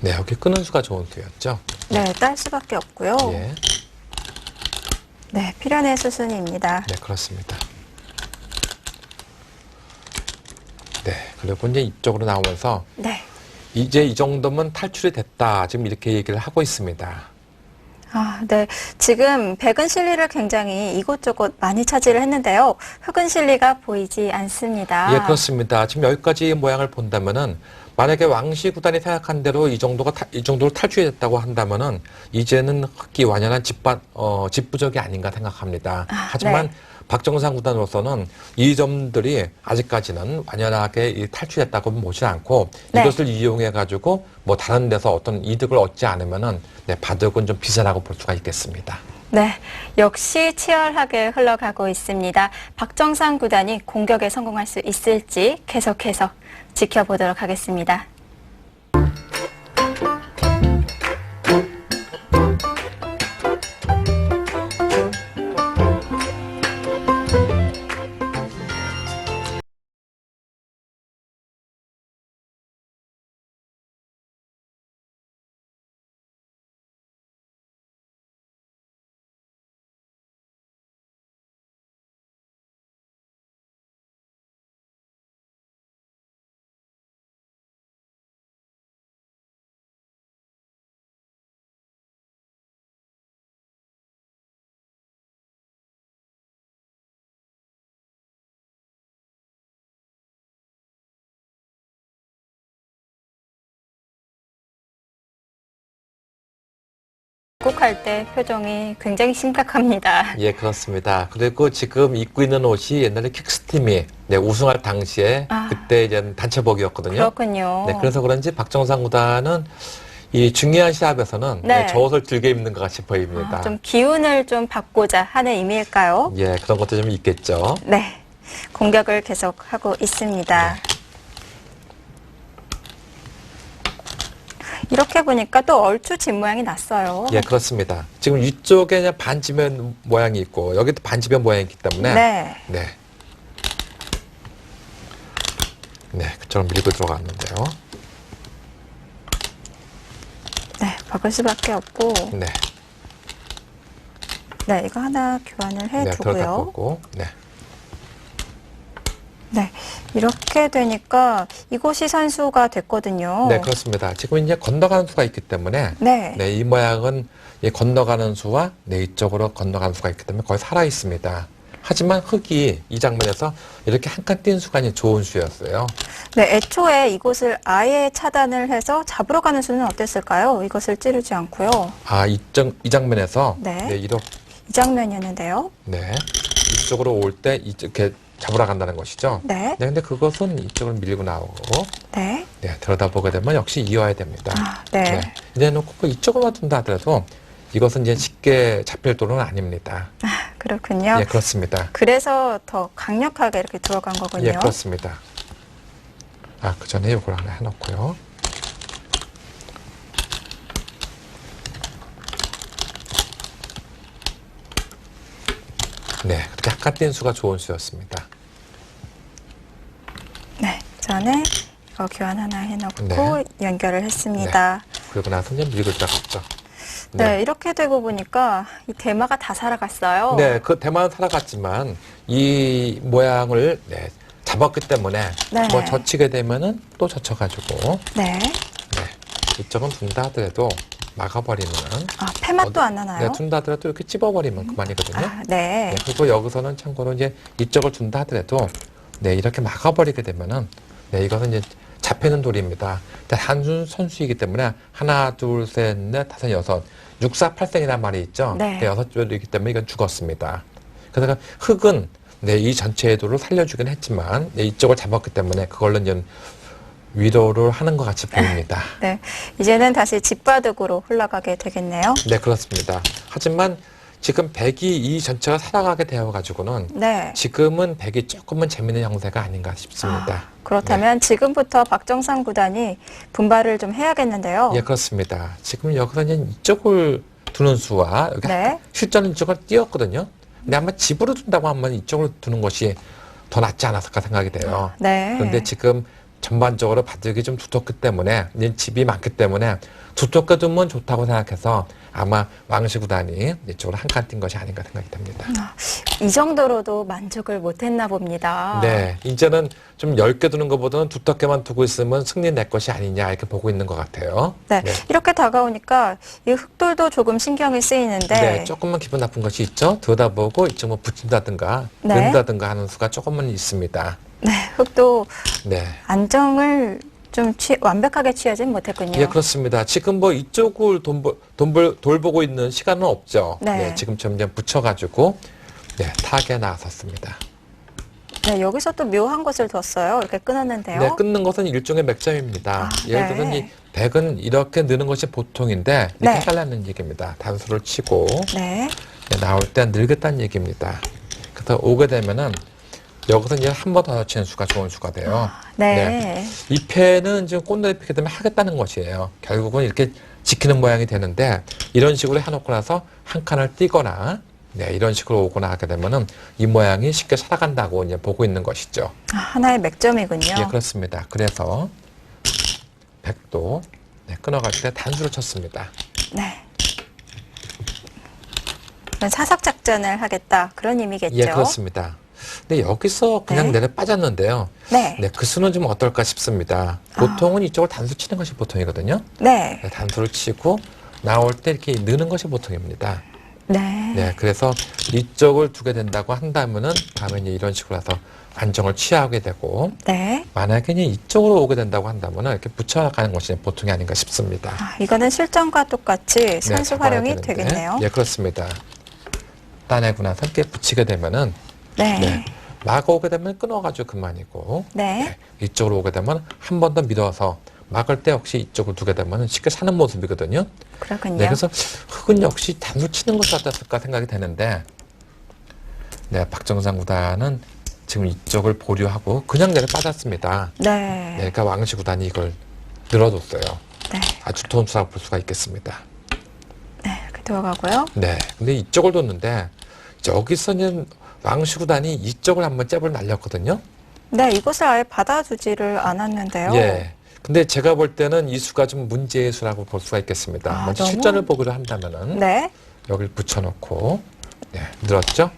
Speaker 2: 네, 여기 끄는 수가 좋은 수였죠.
Speaker 1: 네, 딸 수밖에 없고요.
Speaker 2: 예,
Speaker 1: 네, 필연의 수순입니다.
Speaker 2: 네, 그렇습니다. 네, 그리고 이제 이쪽으로 나오면서
Speaker 1: 네.
Speaker 2: 이제 이 정도면 탈출이 됐다. 지금 이렇게 얘기를 하고 있습니다.
Speaker 1: 아, 네. 지금 백은 실리를 굉장히 이곳저곳 많이 차지를 했는데요. 흑은 실리가 보이지 않습니다.
Speaker 2: 예, 그렇습니다. 지금 여기까지 모양을 본다면은 만약에 왕시 구단이 생각한 대로 이 정도로 탈출이 됐다고 한다면은 이제는 흑기 완연한 집부적이 아닌가 생각합니다. 하지만
Speaker 1: 네.
Speaker 2: 박정상 구단으로서는 이 점들이 아직까지는 완연하게 탈출했다고 보지 않고
Speaker 1: 네.
Speaker 2: 이것을 이용해 가지고 뭐 다른 데서 어떤 이득을 얻지 않으면은 네, 바둑은 좀 비싸다고 볼 수가 있겠습니다.
Speaker 1: 네, 역시 치열하게 흘러가고 있습니다. 박정상 구단이 공격에 성공할 수 있을지 계속해서 지켜보도록 하겠습니다. 입국할 때 표정이 굉장히 심각합니다.
Speaker 2: 예, 그렇습니다. 그리고 지금 입고 있는 옷이 옛날에 킥스팀이 네, 우승할 당시에 그때 이제 단체복이었거든요.
Speaker 1: 그렇군요.
Speaker 2: 네, 그래서 그런지 박정상 구단은 이 중요한 시합에서는
Speaker 1: 네.
Speaker 2: 네, 저 옷을 즐겨 입는 것 같이 보입니다.
Speaker 1: 좀 기운을 좀 받고자 하는 의미일까요?
Speaker 2: 예, 그런 것도 좀 있겠죠.
Speaker 1: 네, 공격을 계속하고 있습니다.
Speaker 2: 네.
Speaker 1: 이렇게 보니까 또 얼추 집 모양이 났어요.
Speaker 2: 예, 그렇습니다. 지금 위쪽에 그냥 반지면 모양이 있고 여기도 반지면 모양이 있기 때문에
Speaker 1: 네.
Speaker 2: 네. 네, 그처럼 밀고 들어갔는데요.
Speaker 1: 네, 박을 수밖에 없고.
Speaker 2: 네.
Speaker 1: 네, 이거 하나 교환을
Speaker 2: 네, 들어가
Speaker 1: 해두고요.
Speaker 2: 보고. 네.
Speaker 1: 네, 이렇게 되니까 이곳이 선수가 됐거든요.
Speaker 2: 네, 그렇습니다. 지금 이제 건너가는 수가 있기 때문에
Speaker 1: 네.
Speaker 2: 네, 이 모양은 이 건너가는 수와 네, 이쪽으로 건너가는 수가 있기 때문에 거의 살아 있습니다. 하지만 흑이 이 장면에서 이렇게 한 칸 뛴 수가 이제 좋은 수였어요.
Speaker 1: 네, 애초에 이곳을 아예 차단을 해서 잡으러 가는 수는 어땠을까요? 이것을 찌르지 않고요.
Speaker 2: 아, 이 장면에서
Speaker 1: 네.
Speaker 2: 네, 이렇게
Speaker 1: 이 장면이었는데요.
Speaker 2: 네, 이쪽으로 올 때 이렇게 잡으러 간다는 것이죠.
Speaker 1: 네.
Speaker 2: 네, 근데 그것은 이쪽을 밀고 나오고
Speaker 1: 네.
Speaker 2: 네, 들여다보게 되면 역시 이어야 됩니다.
Speaker 1: 아, 네.
Speaker 2: 이제 놓고 이쪽으로만 둔다 하더라도 이것은 이제 쉽게 잡힐 도는 아닙니다.
Speaker 1: 아, 그렇군요.
Speaker 2: 예, 그렇습니다.
Speaker 1: 그래서 더 강력하게 이렇게 들어간 거군요.
Speaker 2: 예, 그렇습니다. 아, 그 전에 이걸 하나 해놓고요. 네, 그렇게 한칸 뛴 수가 좋은 수였습니다.
Speaker 1: 네, 전에 이거 교환 하나 해놓고
Speaker 2: 네.
Speaker 1: 연결을 했습니다.
Speaker 2: 그리고 나서 이제 밀고 들어갔죠.
Speaker 1: 네. 이렇게 되고 보니까 이 대마가 다 살아갔어요.
Speaker 2: 네, 그 대만은 살아갔지만 이 모양을 네, 잡았기 때문에
Speaker 1: 네.
Speaker 2: 뭐 젖히게 되면은 또 젖혀가지고
Speaker 1: 네.
Speaker 2: 네, 이쪽은 둔다 하더라도 막아버리면
Speaker 1: 아, 폐맛도 안 나나요?
Speaker 2: 네, 둔다 하더라도 이렇게 찝어버리면 그만이거든요.
Speaker 1: 아, 네.
Speaker 2: 네, 그리고 여기서는 참고로 이제 이쪽을 둔다 하더라도 네, 이렇게 막아버리게 되면은 네, 이것은 이제 잡히는 돌입니다. 한 선수이기 때문에 하나, 둘, 셋, 넷, 다섯, 여섯, 6, 4, 8생이라는 말이 있죠.
Speaker 1: 네.
Speaker 2: 여섯 줄이기 때문에 이건 죽었습니다. 그래서 흑은 네, 이 전체 궤도를 살려주긴 했지만 네, 이쪽을 잡았기 때문에 그걸로 이제 위로를 하는 것 같이 보입니다.
Speaker 1: 네, 이제는 다시 집바둑으로 흘러가게 되겠네요.
Speaker 2: 네, 그렇습니다. 하지만 지금 백이 이 전체가 살아가게 되어가지고는
Speaker 1: 네.
Speaker 2: 지금은 백이 조금은 재미있는 형세가 아닌가 싶습니다.
Speaker 1: 그렇다면 지금부터 박정상 구단이 분발을 좀 해야겠는데요.
Speaker 2: 예, 그렇습니다. 지금 여기서 이제 이쪽을 두는 수와 여기
Speaker 1: 네.
Speaker 2: 실전은 이쪽을 띄었거든요. 근데 아마 집으로 둔다고 하면 이쪽으로 두는 것이 더 낫지 않았을까 생각이 돼요.
Speaker 1: 네.
Speaker 2: 그런데 지금 전반적으로 바둑이 좀 두텁기 때문에 이제 집이 많기 때문에 두텁게 두면 좋다고 생각해서 아마 왕시 구단이 이쪽으로 한 칸 뛴 것이 아닌가 생각이 됩니다.
Speaker 1: 이 정도로도 만족을 못했나 봅니다.
Speaker 2: 네, 이제는 좀 10개 두는 것보다는 두텁게만 두고 있으면 승리 낼 것이 아니냐 이렇게 보고 있는 것 같아요.
Speaker 1: 네, 이렇게 다가오니까 이 흑돌도 조금 신경이 쓰이는데
Speaker 2: 네, 조금만 기분 나쁜 것이 있죠. 들여다보고 이쪽 뭐 붙인다든가
Speaker 1: 네.
Speaker 2: 른다든가 하는 수가 조금은 있습니다.
Speaker 1: 네, 흑도
Speaker 2: 네.
Speaker 1: 안정을 좀 완벽하게 취하진 못했군요.
Speaker 2: 예, 그렇습니다. 지금 뭐 이쪽을 돌보고 있는 시간은 없죠.
Speaker 1: 네.
Speaker 2: 지금 점점 붙여가지고 네, 타게 나섰습니다.
Speaker 1: 네, 여기서 또 묘한 것을 뒀어요. 이렇게 끊었는데요.
Speaker 2: 네, 끊는 것은 일종의 맥점입니다. 예를 들어서
Speaker 1: 네.
Speaker 2: 이 백은 이렇게 느는 것이 보통인데 이렇게
Speaker 1: 네.
Speaker 2: 해달라는 얘기입니다. 단수를 치고
Speaker 1: 네.
Speaker 2: 네, 나올 때 늘겠다는 얘기입니다. 그래서 오게 되면은 여기서 이제 한 번 더 치는 수가 좋은 수가 돼요.
Speaker 1: 네.
Speaker 2: 이 패는 지금 꽃놀이 피게 되면 하겠다는 것이에요. 결국은 이렇게 지키는 모양이 되는데 이런 식으로 해놓고 나서 한 칸을 띄거나 네, 이런 식으로 오거나 하게 되면은 이 모양이 쉽게 살아간다고 이제 보고 있는 것이죠.
Speaker 1: 하나의 맥점이군요.
Speaker 2: 예, 그렇습니다. 그래서 백도 네, 끊어갈 때 단수를 쳤습니다.
Speaker 1: 네. 사석 작전을 하겠다 그런 의미겠죠.
Speaker 2: 예, 그렇습니다. 근데 여기서 그냥
Speaker 1: 네.
Speaker 2: 내려 빠졌는데요.
Speaker 1: 네.
Speaker 2: 네, 그 수는 좀 어떨까 싶습니다. 보통은 이쪽을 단수 치는 것이 보통이거든요.
Speaker 1: 네.
Speaker 2: 네, 단수를 치고 나올 때 이렇게 느는 것이 보통입니다.
Speaker 1: 네.
Speaker 2: 네, 그래서 이쪽을 두게 된다고 한다면은 다음에 이제 이런 식으로 해서 안정을 취하게 되고
Speaker 1: 네.
Speaker 2: 만약에 이제 이쪽으로 오게 된다고 한다면은 이렇게 붙여가는 것이 보통이 아닌가 싶습니다.
Speaker 1: 이거는 실전과 똑같이 선수
Speaker 2: 잡아야
Speaker 1: 활용이
Speaker 2: 되는데.
Speaker 1: 되겠네요.
Speaker 2: 예, 그렇습니다. 따내고 나서 이렇게 붙이게 되면은
Speaker 1: 네.
Speaker 2: 네, 막 오게 되면 끊어가지고 그만이고
Speaker 1: 네.
Speaker 2: 이쪽으로 오게 되면 한 번 더 밀어서 막을 때 역시 이쪽을 두게 되면 쉽게 사는 모습이거든요.
Speaker 1: 그렇군요.
Speaker 2: 네, 그래서 흑은 역시 단수 치는 것이 어땠을까 생각이 되는데 네, 박정상 구단은 지금 이쪽을 보류하고 그냥 내려 빠졌습니다.
Speaker 1: 네.
Speaker 2: 네, 그러니까 왕시 구단이 이걸 늘어줬어요.
Speaker 1: 네.
Speaker 2: 아주 좋은 수라고 볼 수가 있겠습니다.
Speaker 1: 네. 이렇게 들어가고요.
Speaker 2: 네, 근데 이쪽을 뒀는데 여기서는 왕시 구단이 이쪽을 한번 잽을 날렸거든요.
Speaker 1: 네. 이것을 아예 받아주지를 않았는데요.
Speaker 2: 예. 근데 제가 볼 때는 이 수가 좀 문제의 수라고 볼 수가 있겠습니다. 먼저
Speaker 1: 너무?
Speaker 2: 실전을 보기로 한다면은
Speaker 1: 네.
Speaker 2: 여기를 붙여놓고 네, 늘었죠?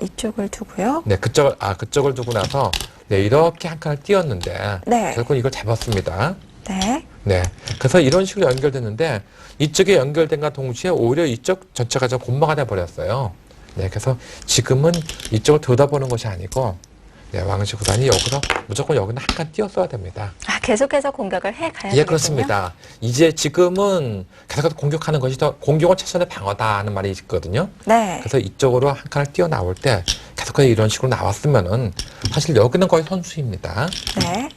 Speaker 1: 이쪽을 두고요.
Speaker 2: 네, 그쪽을 두고 나서 네, 이렇게 한 칸을 띄었는데
Speaker 1: 네.
Speaker 2: 결국 이걸 잡았습니다.
Speaker 1: 네.
Speaker 2: 네, 그래서 이런 식으로 연결됐는데 이쪽에 연결된과 동시에 오히려 이쪽 전체가 좀 곤마가 돼 버렸어요. 네, 그래서 지금은 이쪽을 들여다보는 것이 아니고 네, 왕시 구단이 여기서 무조건 여기는 한 칸 띄었어야 됩니다.
Speaker 1: 계속해서 공격을 해 가야
Speaker 2: 예, 그렇습니다. 이제 지금은 계속해서 공격하는 것이 더 공격은 최선의 방어다 하는 말이 있거든요.
Speaker 1: 네.
Speaker 2: 그래서 이쪽으로 한 칸을 뛰어 나올 때 계속해서 이런 식으로 나왔으면은 사실 여기는 거의 선수입니다.
Speaker 1: 네.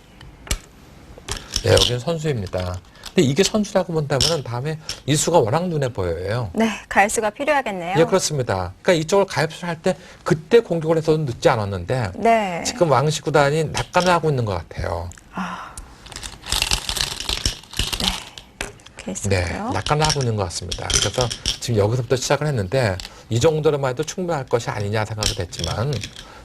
Speaker 2: 네, 여기는 선수입니다. 근데 이게 선수라고 본다면은 다음에 이 수가 워낙 눈에 보여요.
Speaker 1: 네. 갈수가 필요하겠네요.
Speaker 2: 예, 그렇습니다. 그러니까 이쪽을 가입수를 할 때 그때 공격을 해서도 늦지 않았는데
Speaker 1: 네.
Speaker 2: 지금 왕시 구단이 낙관을 하고 있는 것 같아요.
Speaker 1: 이렇게
Speaker 2: 네,
Speaker 1: 있었고요.
Speaker 2: 낙관을 하고 있는 것 같습니다. 그래서 지금 여기서부터 시작을 했는데 이 정도로만 해도 충분할 것이 아니냐 생각이 됐지만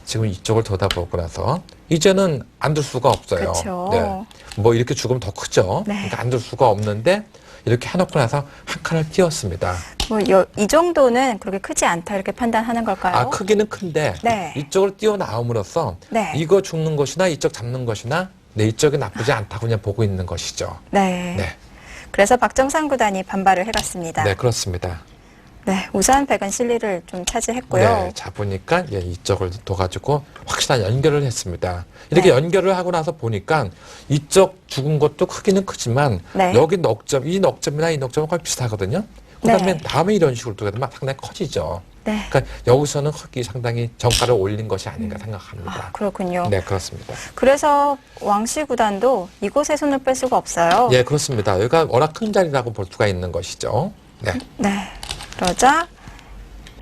Speaker 2: 지금 이쪽을 들여다보고 나서 이제는 안 둘 수가 없어요.
Speaker 1: 그쵸.
Speaker 2: 네, 뭐 이렇게 죽으면 더 크죠.
Speaker 1: 네.
Speaker 2: 그러니까 안 둘 수가 없는데 이렇게 해놓고 나서 한 칸을 띄웠습니다.
Speaker 1: 이 정도는 그렇게 크지 않다 이렇게 판단하는 걸까요?
Speaker 2: 크기는 큰데
Speaker 1: 네.
Speaker 2: 이쪽을 띄어나옴으로써
Speaker 1: 네.
Speaker 2: 이거 죽는 것이나 이쪽 잡는 것이나 네, 이쪽이 나쁘지 않다고 그냥 보고 있는 것이죠.
Speaker 1: 네.
Speaker 2: 네,
Speaker 1: 그래서 박정상 구단이 반발을 해봤습니다.
Speaker 2: 네, 그렇습니다.
Speaker 1: 네, 우선 백은 실리를 좀 차지했고요.
Speaker 2: 네, 잡으니까 예, 이쪽을 둬가지고 확실한 연결을 했습니다. 이렇게
Speaker 1: 네.
Speaker 2: 연결을 하고 나서 보니까 이쪽 죽은 것도 크기는 크지만
Speaker 1: 네.
Speaker 2: 여기 넉점, 이 넉점이나 이 넉점은 거의 비슷하거든요. 그다음에
Speaker 1: 네.
Speaker 2: 다음에 이런 식으로 두게 되면 상당히 커지죠.
Speaker 1: 네.
Speaker 2: 그러니까 여기서는 흑이 상당히 정가를 올린 것이 아닌가 생각합니다.
Speaker 1: 아, 그렇군요.
Speaker 2: 네, 그렇습니다.
Speaker 1: 그래서 왕씨 구단도 이곳에 손을 뺄 수가 없어요.
Speaker 2: 예, 그렇습니다. 여기가 워낙 큰 자리라고 볼 수가 있는 것이죠. 네.
Speaker 1: 네. 그러자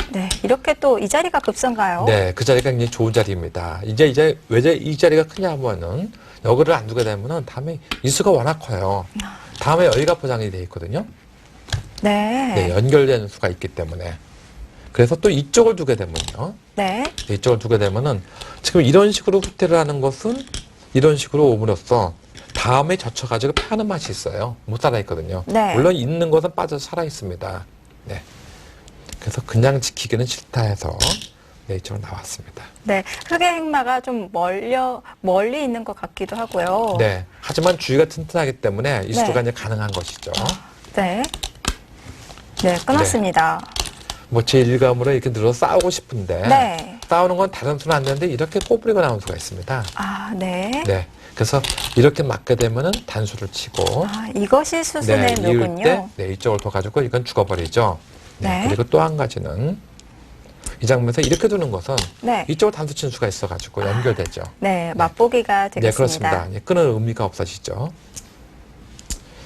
Speaker 1: 네, 이렇게 또 이 자리가 급선가요?
Speaker 2: 네, 그 자리가 굉장히 좋은 자리입니다. 이제 왜 이 자리가 크냐 하면은 여기를 안 두게 되면은 다음에 인수가 워낙 커요. 다음에 여기가 포장이 돼 있거든요.
Speaker 1: 네.
Speaker 2: 네, 연결되는 수가 있기 때문에. 그래서 또 이쪽을 두게 되면요.
Speaker 1: 네.
Speaker 2: 이쪽을 두게 되면은 지금 이런 식으로 후퇴를 하는 것은 이런 식으로 오므로써 다음에 젖혀가지고 파는 맛이 있어요. 못 살아 있거든요.
Speaker 1: 네.
Speaker 2: 물론 있는 것은 빠져서 살아 있습니다. 네. 그래서 그냥 지키기는 싫다 해서 네, 이쪽으로 나왔습니다.
Speaker 1: 네. 흑의 행마가 좀 멀리 있는 것 같기도 하고요.
Speaker 2: 네. 하지만 주위가 튼튼하기 때문에 이 수가
Speaker 1: 네.
Speaker 2: 이제 가능한 것이죠.
Speaker 1: 네. 네, 끊었습니다.
Speaker 2: 뭐 제 일감으로 이렇게 늘어서 싸우고 싶은데
Speaker 1: 네.
Speaker 2: 싸우는 건 다른 수는 안 되는데 이렇게 꼬부리고 나온 수가 있습니다.
Speaker 1: 아, 네.
Speaker 2: 네. 그래서 이렇게 맞게 되면은 단수를 치고
Speaker 1: 아, 이것이 수순의
Speaker 2: 이을
Speaker 1: 묘군요.
Speaker 2: 때 네, 이쪽을 더 가지고 이건 죽어버리죠. 네.
Speaker 1: 네.
Speaker 2: 그리고 또 한 가지는 이 장면에서 이렇게 두는 것은
Speaker 1: 네.
Speaker 2: 이쪽을 단수 치는 수가 있어가지고 연결되죠.
Speaker 1: 네, 맛보기가 되겠습니다.
Speaker 2: 네, 그렇습니다. 이제 끊을 의미가 없어지죠.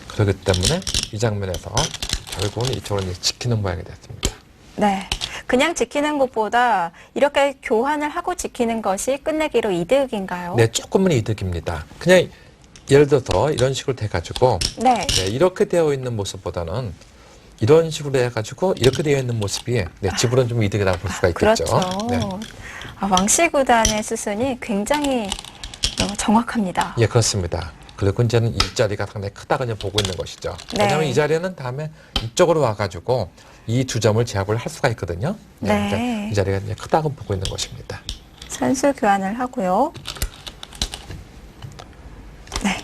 Speaker 2: 그렇기 때문에 이 장면에서 결국은 이쪽을 이제 지키는 모양이 됐습니다.
Speaker 1: 네. 그냥 지키는 것보다 이렇게 교환을 하고 지키는 것이 끝내기로 이득인가요?
Speaker 2: 네, 조금은 이득입니다. 그냥 예를 들어서 이런 식으로 돼가지고
Speaker 1: 네.
Speaker 2: 네, 이렇게 되어 있는 모습보다는 이런 식으로 해가지고 이렇게 되어 있는 모습이 네, 집으로는 좀 이득이라고 볼 수가 있겠죠.
Speaker 1: 그렇죠.
Speaker 2: 네.
Speaker 1: 아, 왕씨 구단의 수순이 굉장히 정확합니다.
Speaker 2: 예, 그렇습니다. 그리고 이제는 이 자리가 상당히 크다고 이제 보고 있는 것이죠.
Speaker 1: 네.
Speaker 2: 왜냐하면 이 자리는 다음에 이쪽으로 와가지고 이 두 점을 제압을 할 수가 있거든요.
Speaker 1: 네.
Speaker 2: 그러니까 이 자리가 이제 크다고 보고 있는 것입니다.
Speaker 1: 선수 교환을 하고요. 네.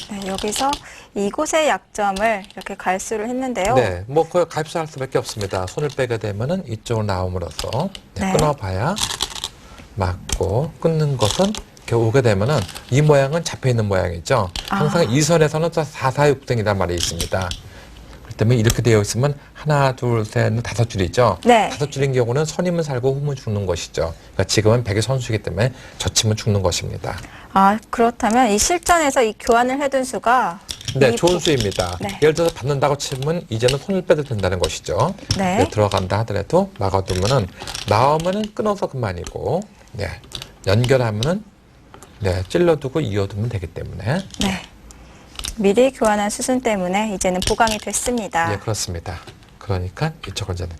Speaker 1: 네, 여기서 이곳의 약점을 이렇게 갈수를 했는데요.
Speaker 2: 네, 뭐 거의 가입수할 수밖에 없습니다. 손을 빼게 되면은 이쪽으로 나옴으로써 네,
Speaker 1: 네.
Speaker 2: 끊어봐야 맞고 끊는 것은 이렇게 오게 되면은 이 모양은 잡혀 있는 모양이죠. 항상
Speaker 1: 아.
Speaker 2: 이 선에서는 446등이란 말이 있습니다. 그렇기 때문에 이렇게 되어 있으면 하나, 둘, 셋, 넷, 5줄이죠.
Speaker 1: 네.
Speaker 2: 5줄인 경우는 선이면 살고 후면 죽는 것이죠. 그러니까 지금은 백의 선수이기 때문에 젖히면 죽는 것입니다.
Speaker 1: 아, 그렇다면 이 실전에서 이 교환을 해둔 수가
Speaker 2: 네,
Speaker 1: 이
Speaker 2: 좋은 수입니다.
Speaker 1: 네.
Speaker 2: 예를 들어서 받는다고 치면 이제는 손을 빼도 된다는 것이죠.
Speaker 1: 네.
Speaker 2: 네, 들어간다 하더라도 막아두면은 나오면은 끊어서 그만이고, 네, 연결하면은 네, 찔러두고 이어두면 되기 때문에
Speaker 1: 네. 미리 교환한 수순 때문에 이제는 보강이 됐습니다.
Speaker 2: 예, 그렇습니다. 그러니까 이쪽을 이제는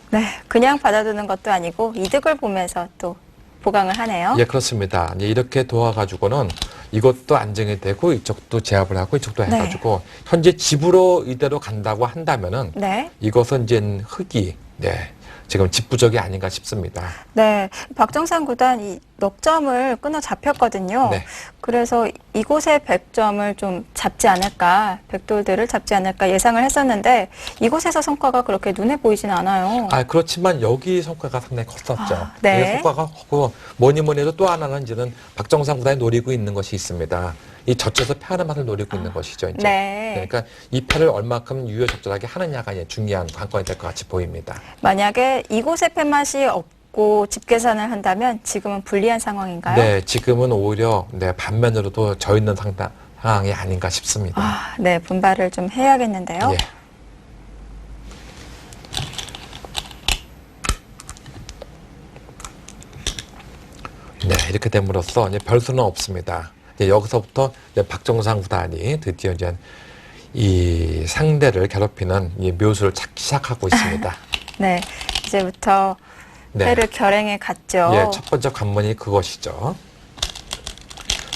Speaker 1: 네, 그냥 받아두는 것도 아니고 이득을 보면서 또 보강을 하네요.
Speaker 2: 예, 그렇습니다. 이제 이렇게 도와가지고는 이것도 안정이 되고 이쪽도 제압을 하고 이쪽도
Speaker 1: 네.
Speaker 2: 해가지고 현재 집으로 이대로 간다고 한다면은
Speaker 1: 네.
Speaker 2: 이것은 이제 흙이 네, 지금 집 부족이 아닌가 싶습니다.
Speaker 1: 네, 박정상 구단 이 넉 점을 끊어 잡혔거든요.
Speaker 2: 네.
Speaker 1: 그래서 이곳의 100점을 좀 잡지 않을까, 백돌들을 잡지 않을까 예상을 했었는데 이곳에서 성과가 그렇게 눈에 보이진 않아요.
Speaker 2: 아, 그렇지만 여기 성과가 상당히 컸었죠.
Speaker 1: 아, 네.
Speaker 2: 이게 성과가 컸고 뭐니 해도 또 하나는 이제는 박정상 구단이 노리고 있는 것이 있습니다. 이 젖혀서 패하는 맛을 노리고 있는 것이죠. 이제.
Speaker 1: 네.
Speaker 2: 그러니까 이 패를 얼마큼 유효적절하게 하느냐가 이제 중요한 관건이 될 것 같이 보입니다.
Speaker 1: 만약에 이곳의 팻맛이 없고 집 계산을 한다면 지금은 불리한 상황인가요?
Speaker 2: 네, 지금은 오히려 네, 반면으로도 져 있는 상황이 아닌가 싶습니다.
Speaker 1: 아, 네, 분발을 좀 해야겠는데요.
Speaker 2: 예. 네, 이렇게 됨으로써 이제 별수는 없습니다. 이제 여기서부터 이제 박정상 구단이 드디어 이제 이 상대를 괴롭히는 이 묘수를 찾기 시작하고 있습니다.
Speaker 1: 네, 이제부터
Speaker 2: 네.
Speaker 1: 패를 결행에 갔죠.
Speaker 2: 예, 첫 번째 관문이 그것이죠.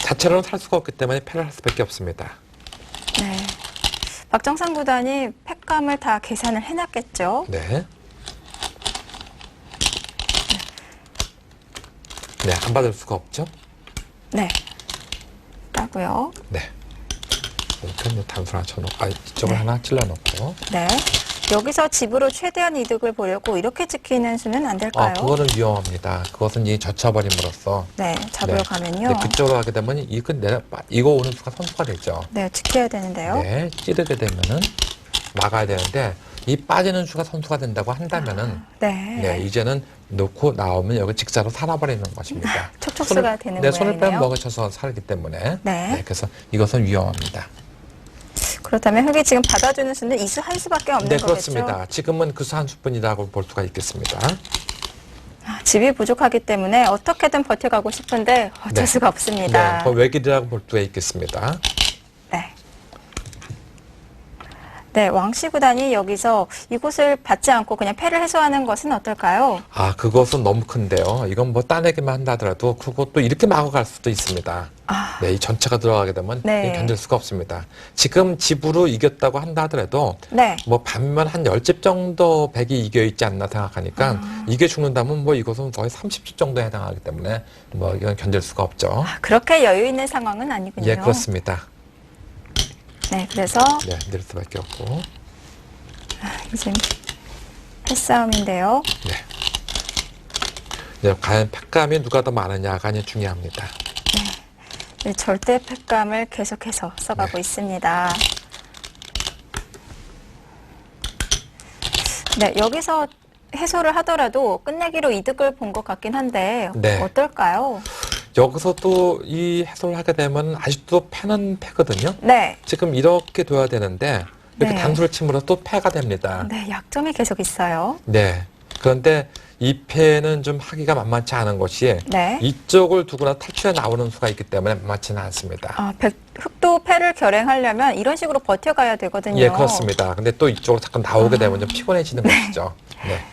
Speaker 2: 자체로는 살 수가 없기 때문에 패를 할 수밖에 없습니다.
Speaker 1: 네. 박정상 구단이 팩감을 다 계산을 해놨겠죠.
Speaker 2: 네. 네, 안 받을 수가 없죠.
Speaker 1: 네. 따고요.
Speaker 2: 네. 이렇게 단수 하나 쳐놓고, 이쪽을
Speaker 1: 네.
Speaker 2: 하나 찔러놓고.
Speaker 1: 네. 여기서 집으로 최대한 이득을 보려고 이렇게 지키는 수는 안 될까요?
Speaker 2: 그거는 위험합니다. 그것은 이 젖혀버림으로써.
Speaker 1: 네, 잡으러
Speaker 2: 네.
Speaker 1: 가면요.
Speaker 2: 네, 그쪽으로 가게 되면 이거 오는 수가 선수가 되죠.
Speaker 1: 네, 지켜야 되는데요.
Speaker 2: 네, 찌르게 되면은 막아야 되는데 이 빠지는 수가 선수가 된다고 한다면은 네, 이제는 놓고 나오면 여기 직사로 살아버리는 것입니다.
Speaker 1: 촉촉수가 되는
Speaker 2: 네, 손을 빼면
Speaker 1: 모양이네요.
Speaker 2: 먹어쳐서 살기 때문에
Speaker 1: 네.
Speaker 2: 그래서 이것은 위험합니다.
Speaker 1: 그렇다면 흙이 지금 받아주는 수는 이 수 한 수밖에 없는
Speaker 2: 네,
Speaker 1: 거겠죠?
Speaker 2: 그렇습니다. 지금은 그 수 한 수뿐이라고 볼 수가 있겠습니다.
Speaker 1: 집이 부족하기 때문에 어떻게든 버텨가고 싶은데 어쩔
Speaker 2: 네.
Speaker 1: 수가 없습니다.
Speaker 2: 네, 그 외길이라고 볼 수가 있겠습니다.
Speaker 1: 네. 네, 왕씨 구단이 여기서 이곳을 받지 않고 그냥 패를 해소하는 것은 어떨까요?
Speaker 2: 아, 그것은 너무 큰데요. 이건 뭐 따내기만 한다 하더라도 그것도 이렇게 막아갈 수도 있습니다.
Speaker 1: 아.
Speaker 2: 네, 이 전체가 들어가게 되면
Speaker 1: 네.
Speaker 2: 견딜 수가 없습니다. 지금 집으로 이겼다고 한다 하더라도
Speaker 1: 네.
Speaker 2: 뭐 반면 한 10집 정도 백이 이겨 있지 않나 생각하니까 이게 죽는다면 뭐 이것은 거의 30집 정도에 해당하기 때문에 뭐 이건 견딜 수가 없죠.
Speaker 1: 그렇게 여유 있는 상황은 아니군요.
Speaker 2: 예, 그렇습니다.
Speaker 1: 네, 그래서
Speaker 2: 네, 내릴 수밖에 없고.
Speaker 1: 이제 패싸움인데요.
Speaker 2: 네, 과연 팩감이 누가 더 많으냐가 중요합니다.
Speaker 1: 네, 절대 패감을 계속해서 써가고 있습니다. 네, 여기서 해소를 하더라도 끝내기로 이득을 본 것 같긴 한데
Speaker 2: 네.
Speaker 1: 어떨까요?
Speaker 2: 여기서 또 이 해소를 하게 되면 아직도 패는 패거든요.
Speaker 1: 네.
Speaker 2: 지금 이렇게 둬야 되는데 이렇게
Speaker 1: 네.
Speaker 2: 단수를 침으로 또 패가 됩니다.
Speaker 1: 네, 약점이 계속 있어요.
Speaker 2: 네. 그런데 이 패는 좀 하기가 만만치 않은 것이
Speaker 1: 네.
Speaker 2: 이쪽을 두거나 탈출해 나오는 수가 있기 때문에 만만치는 않습니다.
Speaker 1: 아, 흑도 패를 결행하려면 이런 식으로 버텨가야 되거든요.
Speaker 2: 예, 그렇습니다. 근데 또 이쪽으로 자꾸 나오게 되면 좀 피곤해지는 것이죠. 네.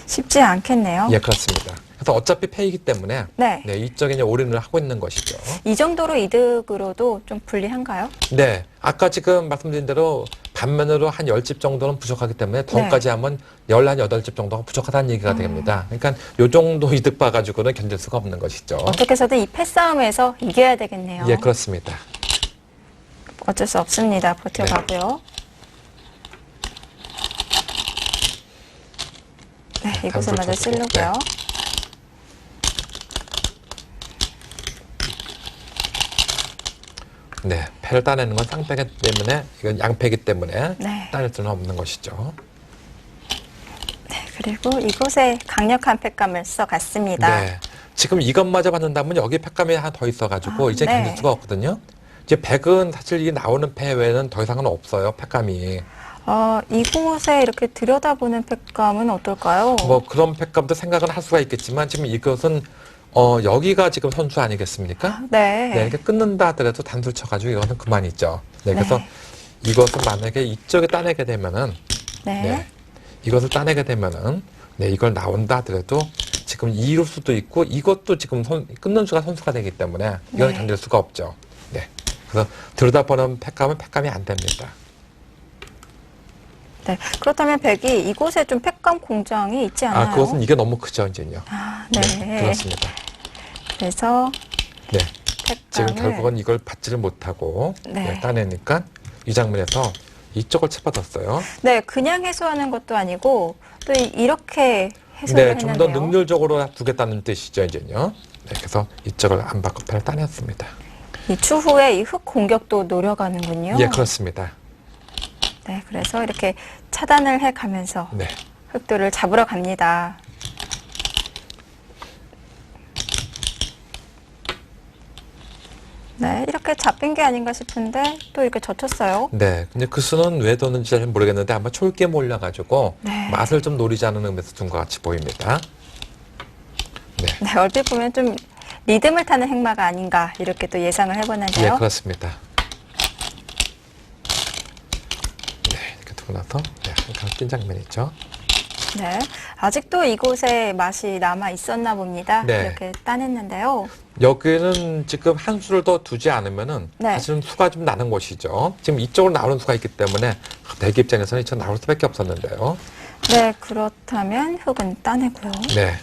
Speaker 1: 쉽지 않겠네요.
Speaker 2: 예, 그렇습니다. 그래서 어차피 패이기 때문에
Speaker 1: 네.
Speaker 2: 이쪽에 이제 올인을 하고 있는 것이죠.
Speaker 1: 이 정도로 이득으로도 좀 불리한가요?
Speaker 2: 네. 아까 지금 말씀드린 대로 반면으로 한 10집 정도는 부족하기 때문에 덤까지 하면 18집 정도가 부족하다는 얘기가 됩니다. 그러니까 요 정도 이득 봐가지고는 견딜 수가 없는 것이죠.
Speaker 1: 어떻게 해서든 이 패싸움에서 이겨야 되겠네요.
Speaker 2: 예, 그렇습니다.
Speaker 1: 어쩔 수 없습니다. 버텨가고요. 네, 이곳을 마저
Speaker 2: 단수를 쳐주고,
Speaker 1: 찌르고요.
Speaker 2: 네. 패를 따내는 건 쌍패기 때문에 이건 양패기 때문에
Speaker 1: 네.
Speaker 2: 따낼 수는 없는 것이죠.
Speaker 1: 네, 그리고 이곳에 강력한 패감을 써갔습니다.
Speaker 2: 네. 지금 이것마저 받는다면 여기 패감이 하나 더 있어가지고 이제
Speaker 1: 네.
Speaker 2: 견딜 수가 없거든요. 이제 백은 사실 이 나오는 패 외에는 더 이상은 없어요. 패감이.
Speaker 1: 이곳에 이렇게 들여다보는 패감은 어떨까요?
Speaker 2: 뭐 그런 패감도 생각은 할 수가 있겠지만 지금 이것은 여기가 지금 선수 아니겠습니까?
Speaker 1: 네.
Speaker 2: 네, 이렇게 끊는다 하더라도 단수를 쳐가지고 이거는 그만이죠. 네, 그래서
Speaker 1: 네.
Speaker 2: 이것을 만약에 이쪽에 따내게 되면은
Speaker 1: 네.
Speaker 2: 네, 이것을 따내게 되면은 네, 이걸 나온다 하더라도 지금 이룰 수도 있고 이것도 지금 끊는 수가 선수가 되기 때문에 이건
Speaker 1: 네.
Speaker 2: 견딜 수가 없죠. 네, 그래서 들여다보는 패감은 패감이 안 됩니다.
Speaker 1: 네. 그렇다면 백이 이곳에 좀 패감 공장이 있지 않나요?
Speaker 2: 그것은 이게 너무 크죠, 이제요.
Speaker 1: 네.
Speaker 2: 네, 그렇습니다.
Speaker 1: 그래서
Speaker 2: 네. 지금
Speaker 1: 패감을
Speaker 2: 결국은 이걸 받지를 못하고
Speaker 1: 네.
Speaker 2: 따내니까 이 장면에서 이쪽을 채받았어요.
Speaker 1: 네, 그냥 해소하는 것도 아니고 또 이렇게 해소를
Speaker 2: 네, 좀
Speaker 1: 했는데요.
Speaker 2: 더 능률적으로 두겠다는 뜻이죠, 이제요. 네, 그래서 이쪽을 안 받고 패를 따냈습니다.
Speaker 1: 이 추후에 이 흑 공격도 노려가는군요.
Speaker 2: 예, 그렇습니다.
Speaker 1: 네, 그래서 이렇게 차단을 해가면서
Speaker 2: 네,
Speaker 1: 흑도를 잡으러 갑니다. 네, 이렇게 잡힌 게 아닌가 싶은데 또 이렇게 젖혔어요.
Speaker 2: 네. 근데 그 수는 왜 뒀는지 잘 모르겠는데 아마 촐게 몰려가지고
Speaker 1: 네.
Speaker 2: 맛을 좀 노리자는 의미에서 둔 것 같이 보입니다. 네,
Speaker 1: 네, 얼핏 보면 좀 리듬을 타는 행마가 아닌가 이렇게 또 예상을
Speaker 2: 예,
Speaker 1: 해보는데요.
Speaker 2: 그렇습니다. 네, 이렇게 두고 나서 한칸 낀 장면이죠.
Speaker 1: 네, 아직도 이곳에 맛이 남아 있었나 봅니다.
Speaker 2: 네.
Speaker 1: 이렇게 따냈는데요.
Speaker 2: 여기는 지금 한 수를 더 두지 않으면은
Speaker 1: 네.
Speaker 2: 사실은 수가 좀 나는 것이죠. 지금 이쪽으로 나오는 수가 있기 때문에 대기 입장에서는 이쪽 나올 수밖에 없었는데요.
Speaker 1: 네, 그렇다면 흑은 따내고요.
Speaker 2: 네,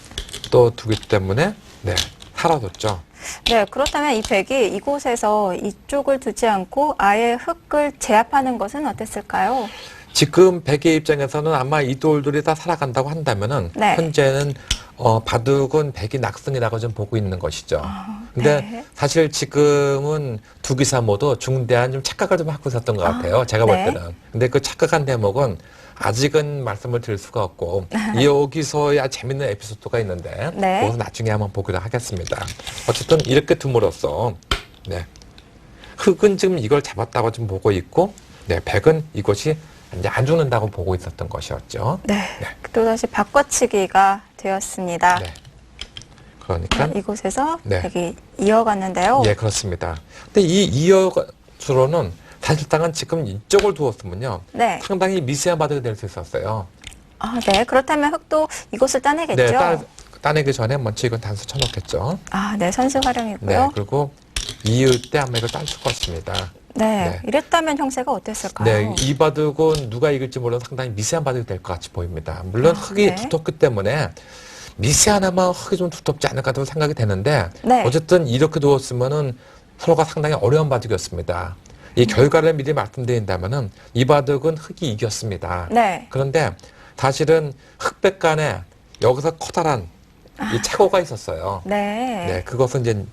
Speaker 2: 또 두기 때문에 네 사라졌죠.
Speaker 1: 네, 그렇다면 이 백이 이곳에서 이쪽을 두지 않고 아예 흑을 제압하는 것은 어땠을까요?
Speaker 2: 지금 백의 입장에서는 아마 이 돌들이 다 살아간다고 한다면은
Speaker 1: 네.
Speaker 2: 현재는 바둑은 백이 낙승이라고 좀 보고 있는 것이죠. 근데
Speaker 1: 네.
Speaker 2: 사실 지금은 두 기사 모두 중대한 좀 착각을 좀 하고 있었던 것 같아요. 제가 볼
Speaker 1: 네.
Speaker 2: 때는. 근데 그 착각한 대목은 아직은 말씀을 드릴 수가 없고 여기서야 재밌는 에피소드가 있는데
Speaker 1: 네.
Speaker 2: 그것은 나중에 한번 보기로 하겠습니다. 어쨌든 이렇게 둠으로써 네. 흑은 지금 이걸 잡았다고 좀 보고 있고 네, 백은 이것이 이제 안 죽는다고 보고 있었던 것이었죠.
Speaker 1: 네.
Speaker 2: 네.
Speaker 1: 또다시 바꿔치기가 되었습니다.
Speaker 2: 네. 그러니까
Speaker 1: 이곳에서
Speaker 2: 네.
Speaker 1: 백이 이어갔는데요.
Speaker 2: 예, 그렇습니다. 근데 이 이어수로는 사실상은 지금 이쪽을 두었으면요.
Speaker 1: 네.
Speaker 2: 상당히 미세한 바둑이 될 수 있었어요.
Speaker 1: 네. 그렇다면 흑도 이곳을 따내겠죠?
Speaker 2: 네, 따내기 전에 먼저 이건 단수 쳐놓겠죠.
Speaker 1: 네. 선수
Speaker 2: 네,
Speaker 1: 활용이고요.
Speaker 2: 그리고 이을 때 아마 이걸 딸 수가 없습니다.
Speaker 1: 네.
Speaker 2: 네.
Speaker 1: 이랬다면 형세가 어땠을까요?
Speaker 2: 네, 이 바둑은 누가 이길지 몰라도 상당히 미세한 바둑이 될 것 같이 보입니다. 물론 흙이
Speaker 1: 네.
Speaker 2: 두텁기 때문에 미세하나마 흙이 좀 두텁지 않을까도 생각이 되는데
Speaker 1: 네.
Speaker 2: 어쨌든 이렇게 두었으면은 서로가 상당히 어려운 바둑이었습니다. 이 결과를 미리 말씀드린다면은 이 바둑은 흙이 이겼습니다.
Speaker 1: 네.
Speaker 2: 그런데 사실은 흑백 간에 여기서 커다란 이 착오가 있었어요.
Speaker 1: 네.
Speaker 2: 네, 그것은 이제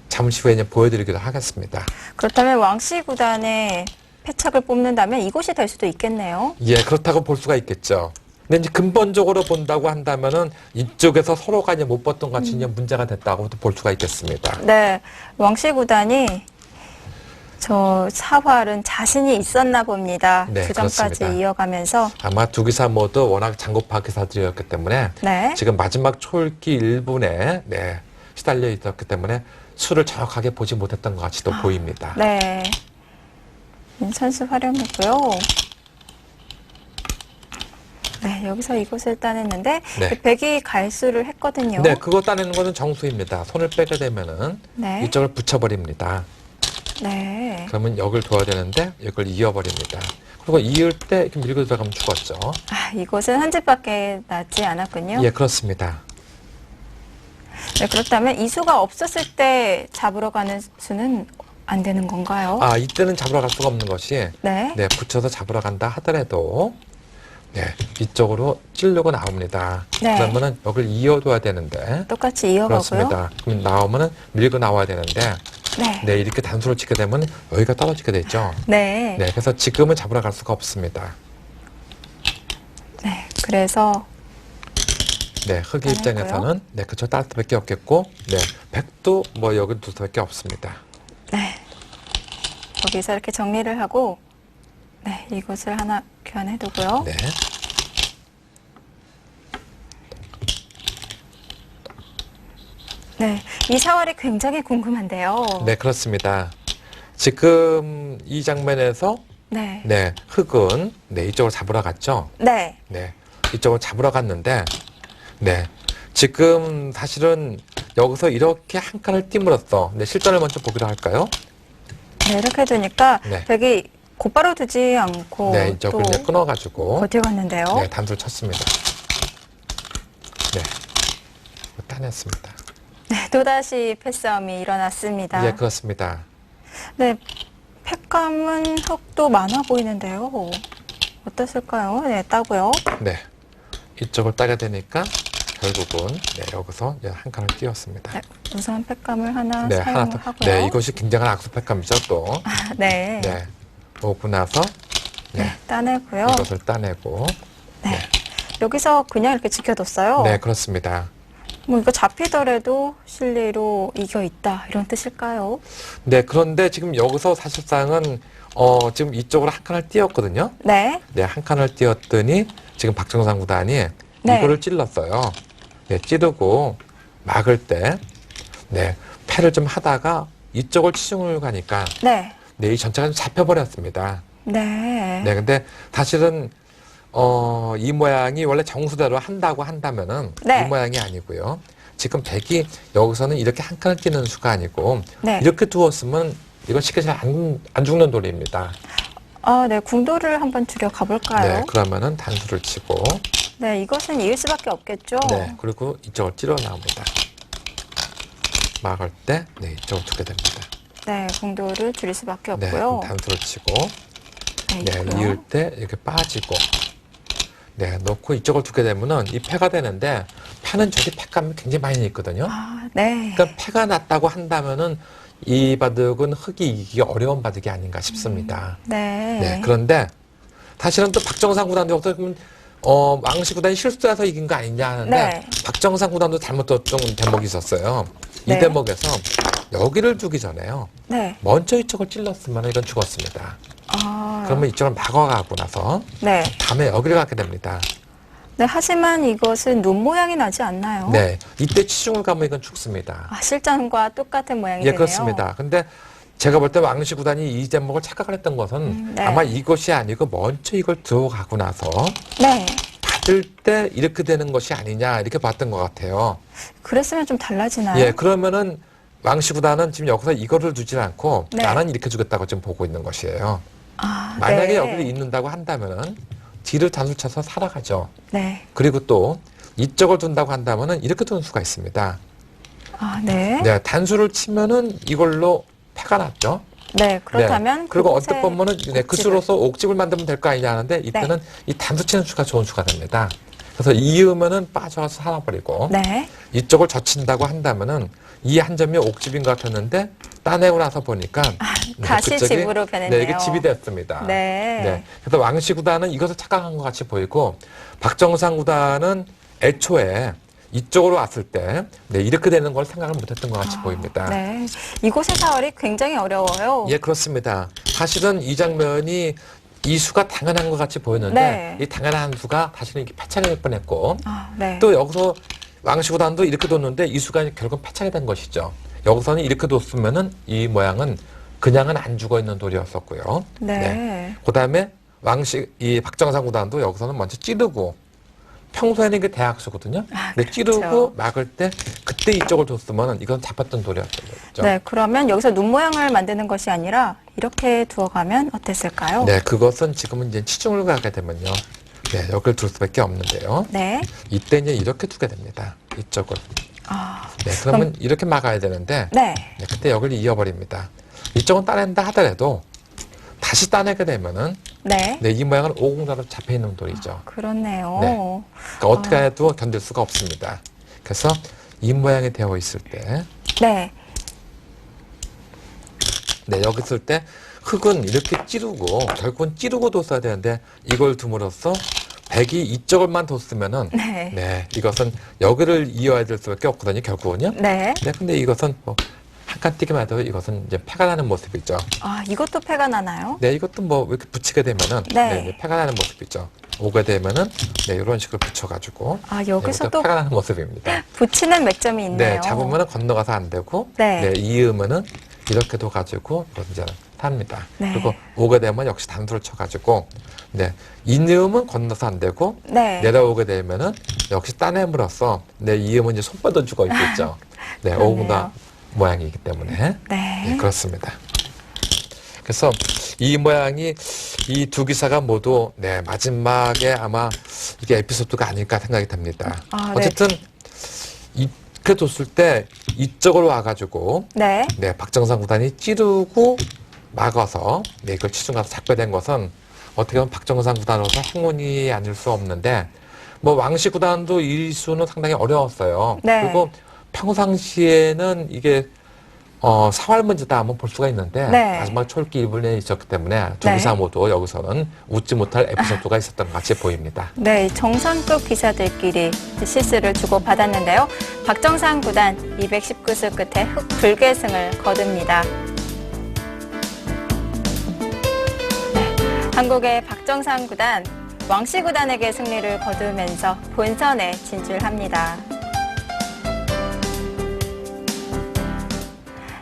Speaker 2: 잠시 후에 이제 보여드리기도 하겠습니다.
Speaker 1: 그렇다면 왕씨 구단의 패착을 뽑는다면 이곳이 될 수도 있겠네요.
Speaker 2: 예, 그렇다고 볼 수가 있겠죠. 근데 이제 근본적으로 본다고 한다면은 이쪽에서 서로가 이제 못 봤던 같이 이제 문제가 됐다고도 볼 수가 있겠습니다.
Speaker 1: 네. 왕씨 구단이 저 사활은 자신이 있었나 봅니다.
Speaker 2: 네,
Speaker 1: 주전까지
Speaker 2: 그렇습니다.
Speaker 1: 이어가면서.
Speaker 2: 아마 두 기사 모두 워낙 장고파 기사들이었기 때문에
Speaker 1: 네.
Speaker 2: 지금 마지막 초읽기 1분에 네, 시달려 있었기 때문에 수를 정확하게 보지 못했던 것 같이도 보입니다.
Speaker 1: 네. 선수 활용이고요. 네, 여기서 이곳을 따냈는데
Speaker 2: 네.
Speaker 1: 백이 갈수를 했거든요.
Speaker 2: 네, 그거 따내는 거는 정수입니다. 손을 빼게 되면은
Speaker 1: 네.
Speaker 2: 이쪽을 붙여버립니다.
Speaker 1: 네.
Speaker 2: 그러면 역을 둬야 되는데 이걸 이어버립니다. 그리고 이을 때 이렇게 밀고 들어가면 죽었죠.
Speaker 1: 이곳은 한 집밖에 나지 않았군요.
Speaker 2: 예, 그렇습니다.
Speaker 1: 네, 그렇다면 이 수가 없었을 때 잡으러 가는 수는 안 되는 건가요?
Speaker 2: 이때는 잡으러 갈 수가 없는 것이
Speaker 1: 네.
Speaker 2: 네, 붙여서 잡으러 간다 하더라도 네, 이쪽으로 찌르고 나옵니다.
Speaker 1: 네.
Speaker 2: 그러면은 여기를 이어둬야 되는데
Speaker 1: 똑같이 이어가고요.
Speaker 2: 그렇습니다. 그럼 나오면은 밀고 나와야 되는데
Speaker 1: 네.
Speaker 2: 네, 이렇게 단수로 치게 되면 여기가 떨어지게 되죠.
Speaker 1: 네.
Speaker 2: 네, 그래서 지금은 잡으러 갈 수가 없습니다.
Speaker 1: 네. 그래서
Speaker 2: 네, 흑의 입장에서는 네, 그쵸, 딸 수밖에 없겠고 네, 백도 뭐 여기 둘 수밖에 없습니다.
Speaker 1: 네. 여기서 이렇게 정리를 하고 네, 이곳을 하나 교환해 두고요.
Speaker 2: 네.
Speaker 1: 네. 이 사활이 굉장히 궁금한데요.
Speaker 2: 네, 그렇습니다. 지금 이 장면에서
Speaker 1: 네.
Speaker 2: 네, 흑은 네, 이쪽으로 잡으러 갔죠.
Speaker 1: 네.
Speaker 2: 네, 이쪽으로 잡으러 갔는데 네, 지금 사실은 여기서 이렇게 한 칸을 띄물었어. 네, 실전을 먼저 보기로 할까요?
Speaker 1: 네, 이렇게 되니까
Speaker 2: 네.
Speaker 1: 백이 곧바로 두지 않고
Speaker 2: 네,
Speaker 1: 또
Speaker 2: 이쪽을 이제 끊어가지고
Speaker 1: 버텨갔는데요.
Speaker 2: 네, 단수를 쳤습니다. 네, 따냈습니다.
Speaker 1: 네, 또다시 패싸움이 일어났습니다.
Speaker 2: 예, 그렇습니다.
Speaker 1: 네, 팩감은 흑도 많아 보이는데요. 어땠을까요? 네, 따고요.
Speaker 2: 네, 이쪽을 따게 되니까 결국은 네, 여기서 이제 한 칸을 띄웠습니다.
Speaker 1: 네, 우선 팩감을 하나
Speaker 2: 네,
Speaker 1: 사용을
Speaker 2: 더.
Speaker 1: 하고요.
Speaker 2: 네, 이것이 굉장한 악수팩감이죠, 또.
Speaker 1: 네.
Speaker 2: 네, 오고 나서 네,
Speaker 1: 네, 따내고요.
Speaker 2: 이것을 따내고.
Speaker 1: 네. 여기서 그냥 이렇게 지켜뒀어요.
Speaker 2: 네, 그렇습니다.
Speaker 1: 뭐 이거 잡히더라도 실리로 이겨 있다 이런 뜻일까요?
Speaker 2: 네, 그런데 지금 여기서 사실상은 지금 이쪽으로 한 칸을 띄웠거든요.
Speaker 1: 네.
Speaker 2: 네, 한 칸을 띄웠더니 지금 박정상 구단이
Speaker 1: 네.
Speaker 2: 이거를 찔렀어요. 네, 찌르고 막을 때 네, 패를 좀 하다가 이쪽을 치중을 가니까
Speaker 1: 네.
Speaker 2: 네, 이 전체가 좀 잡혀버렸습니다.
Speaker 1: 네.
Speaker 2: 네, 근데 사실은 이 모양이 원래 정수대로 한다고 한다면은
Speaker 1: 네.
Speaker 2: 이 모양이 아니고요. 지금 백이 여기서는 이렇게 한 칸을 띄는 수가 아니고
Speaker 1: 네.
Speaker 2: 이렇게 두었으면 이건 쉽게 잘 안 죽는 돌입니다.
Speaker 1: 네. 궁도를 한번 줄여 가볼까요?
Speaker 2: 네, 그러면은 단수를 치고
Speaker 1: 네, 이것은 이을 수밖에 없겠죠.
Speaker 2: 네, 그리고 이쪽을 찌러 나옵니다. 막을 때 네, 이쪽을 두게 됩니다.
Speaker 1: 네, 궁도를 줄일 수밖에
Speaker 2: 네,
Speaker 1: 없고요.
Speaker 2: 단수를 치고
Speaker 1: 네,
Speaker 2: 네,
Speaker 1: 있고요.
Speaker 2: 이을 때 이렇게 빠지고 네, 놓고 이쪽을 두게 되면은 이 패가 되는데 패는 저기 패감이 굉장히 많이 있거든요.
Speaker 1: 아, 네.
Speaker 2: 그러니까 패가 났다고 한다면은 이 바둑은 흙이 이기기 어려운 바둑이 아닌가 싶습니다.
Speaker 1: 네.
Speaker 2: 네, 그런데 사실은 또 박정상 구단도 여기서 왕시 구단이 실수해서 이긴 거 아니냐 하는데
Speaker 1: 네.
Speaker 2: 박정상 구단도 잘못했던 대목이 있었어요. 이
Speaker 1: 네.
Speaker 2: 대목에서 여기를 주기 전에요.
Speaker 1: 네.
Speaker 2: 먼저 이쪽을 찔렀으면 이건 죽었습니다.
Speaker 1: 아,
Speaker 2: 그러면 이쪽을 막아가고 나서
Speaker 1: 네.
Speaker 2: 다음에 여기를 가게 됩니다.
Speaker 1: 네, 하지만 이것은 눈 모양이 나지 않나요?
Speaker 2: 네, 이때 치중을 가면 이건 죽습니다.
Speaker 1: 아, 실전과 똑같은 모양이
Speaker 2: 예,
Speaker 1: 되네요.
Speaker 2: 그렇습니다. 근데 제가 볼 때 왕시 구단이 이 대목을 착각을 했던 것은
Speaker 1: 네.
Speaker 2: 아마 이것이 아니고 먼저 이걸 들어가고 나서
Speaker 1: 네.
Speaker 2: 받을 때 이렇게 되는 것이 아니냐 이렇게 봤던 것 같아요.
Speaker 1: 그랬으면 좀 달라지나요?
Speaker 2: 예, 그러면은 왕시 구단은 지금 여기서 이거를 두지 않고
Speaker 1: 네.
Speaker 2: 나는 이렇게 주겠다고 지금 보고 있는 것이에요.
Speaker 1: 아,
Speaker 2: 만약에
Speaker 1: 네.
Speaker 2: 여기를 잇는다고 한다면은 뒤를 단수 쳐서 살아가죠.
Speaker 1: 네.
Speaker 2: 그리고 또 이쪽을 둔다고 한다면은 이렇게 두는 수가 있습니다.
Speaker 1: 아, 네.
Speaker 2: 네, 단수를 치면은 이걸로 패가 났죠.
Speaker 1: 네, 그렇다면
Speaker 2: 네. 그리고
Speaker 1: 그곳에
Speaker 2: 어떻게 보면은 네, 그
Speaker 1: 옥집을.
Speaker 2: 수로서 옥집을 만들면 될 거 아니냐 하는데 이때는 이 단수 치는 수가 좋은 수가 됩니다. 그래서 이으면은 빠져서 살아버리고
Speaker 1: 네.
Speaker 2: 이쪽을 젖힌다고 한다면은 이 한 점이 옥집인 것 같았는데 따내고 나서 보니까
Speaker 1: 다시
Speaker 2: 그쪽이,
Speaker 1: 집으로 변했네요.
Speaker 2: 네, 이게 집이 됐습니다.
Speaker 1: 네.
Speaker 2: 그래서 왕시 구단은 이것을 착각한 것 같이 보이고 박정상 구단은 애초에 이쪽으로 왔을 때 이렇게 되는 걸 생각을 못했던 것 같이 보입니다.
Speaker 1: 네. 이곳의 사활이 굉장히 어려워요.
Speaker 2: 예, 그렇습니다. 사실은 이 장면이 이 수가 당연한 것 같이 보였는데
Speaker 1: 네.
Speaker 2: 이 당연한 수가 사실은 이렇게 패착이 될 뻔했고
Speaker 1: 아, 네.
Speaker 2: 또 여기서 왕시 구단도 이렇게 뒀는데 이 수가 결국 패착이 된 것이죠. 여기서는 이렇게 뒀으면은 이 모양은 그냥은 안 죽어 있는 돌이었었고요.
Speaker 1: 네.
Speaker 2: 그다음에 이 박정상 구단도 여기서는 먼저 찌르고 평소에는 이게 대학수거든요. 근데 찌르고
Speaker 1: 그렇죠.
Speaker 2: 막을 때 그때 이쪽을 뒀으면은 이건 잡혔던 돌이었던 거죠.
Speaker 1: 네, 그러면 여기서 눈 모양을 만드는 것이 아니라 이렇게 두어가면 어땠을까요?
Speaker 2: 네, 그것은 지금은 이제 치중을 가게 되면요. 네, 여기를 둘 수밖에 없는데요.
Speaker 1: 네.
Speaker 2: 이때 이제 이렇게 두게 됩니다. 이쪽을.
Speaker 1: 아,
Speaker 2: 네, 그러면 이렇게 막아야 되는데
Speaker 1: 네.
Speaker 2: 네, 그때 여기를 이어버립니다. 이쪽은 따낸다 하더라도 다시 따내게 되면은
Speaker 1: 네.
Speaker 2: 네, 이 모양은 오공자로 잡혀 있는 돌이죠.
Speaker 1: 그렇네요.
Speaker 2: 네. 그러니까 어떻게 해도 견딜 수가 없습니다. 그래서 이 모양이 되어 있을 때,
Speaker 1: 네.
Speaker 2: 네, 여기 있을 때 흙은 이렇게 찌르고 결국은 찌르고 뒀어야 되는데 이걸 둠으로써 백이 이쪽을만 뒀으면은
Speaker 1: 네.
Speaker 2: 네, 이것은 여기를 이어야 될 수밖에 없거든요, 결국은요.
Speaker 1: 네.
Speaker 2: 네, 근데 이것은 뭐 한 칸 뛰기만 해도 이것은 이제 패가 나는 모습이죠.
Speaker 1: 아, 이것도 패가 나나요?
Speaker 2: 네, 이것도 뭐 이렇게 붙이게 되면은
Speaker 1: 네.
Speaker 2: 네, 패가 나는 모습이죠. 오게 되면은 네, 이런 식으로 붙여가지고
Speaker 1: 아,
Speaker 2: 네,
Speaker 1: 여기서
Speaker 2: 이것도
Speaker 1: 또
Speaker 2: 패가 나는 모습입니다.
Speaker 1: 붙이는 맥점이 있네요.
Speaker 2: 네, 잡으면은 건너가서 안 되고
Speaker 1: 네.
Speaker 2: 이으면은 이렇게 둬가지고 이제 탑니다.
Speaker 1: 네.
Speaker 2: 그리고 오게 되면 역시 단수를 쳐가지고 네, 이으면 건너서 안 되고
Speaker 1: 네.
Speaker 2: 내려오게 되면은 역시 따냄으로써 이으면 이제 손 뻗어 죽어 있겠죠. 네,
Speaker 1: 그렇네요.
Speaker 2: 오구나 모양이기 때문에
Speaker 1: 네.
Speaker 2: 네, 그렇습니다. 그래서 이 모양이 이 두 기사가 모두 네, 마지막에 아마 이게 에피소드가 아닐까 생각이 됩니다.
Speaker 1: 아, 네.
Speaker 2: 어쨌든 이렇게 뒀을 때 이쪽으로 와가지고
Speaker 1: 네.
Speaker 2: 네, 박정상 구단이 찌르고 막아서 네, 이걸 치중 가서 잡게 된 것은 어떻게 보면 박정상 구단으로서 행운이 아닐 수 없는데 뭐 왕시 구단도 이 수는 상당히 어려웠어요.
Speaker 1: 네.
Speaker 2: 그리고 평상시에는 이게 사활 문제다 한번 볼 수가 있는데
Speaker 1: 네.
Speaker 2: 마지막 초읽기 이분에 있었기 때문에 두
Speaker 1: 네.
Speaker 2: 기사 모두 여기서는 웃지 못할 에피소드가 있었던 것 같이 보입니다.
Speaker 1: 네, 정상급 기사들끼리 실수를 주고받았는데요. 박정상 구단 219수 끝에 흑불계승을 거둡니다. 네, 한국의 박정상 구단, 왕씨 구단에게 승리를 거두면서 본선에 진출합니다.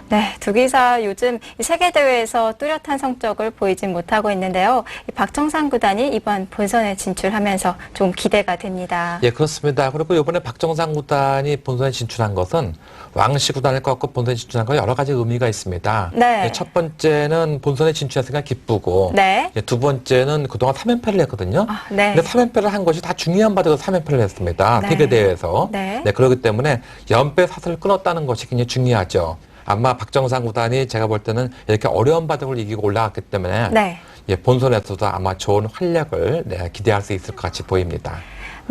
Speaker 1: 네, 두 기사 요즘 세계대회에서 뚜렷한 성적을 보이진 못하고 있는데요. 이 박정상 구단이 이번 본선에 진출하면서 좀 기대가 됩니다.
Speaker 2: 예, 그렇습니다. 그리고 이번에 박정상 구단이 본선에 진출한 것은 왕씨 구단을 꺾고 본선에 진출한 거 여러 가지 의미가 있습니다.
Speaker 1: 네.
Speaker 2: 예, 첫 번째는 본선에 진출했으니까 기쁘고
Speaker 1: 네.
Speaker 2: 예, 두 번째는 그동안 3연패를 했거든요.
Speaker 1: 아, 네.
Speaker 2: 근데 3연패를 한 것이 다 중요한 바닥에서 3연패를 했습니다.
Speaker 1: 네.
Speaker 2: 세계대회에서.
Speaker 1: 네.
Speaker 2: 그렇기 때문에 연패 사슬을 끊었다는 것이 굉장히 중요하죠. 아마 박정상 구단이 제가 볼 때는 이렇게 어려운 바둑을 이기고 올라갔기 때문에
Speaker 1: 네.
Speaker 2: 예, 본선에서도 아마 좋은 활약을 기대할 수 있을 것 같이 보입니다.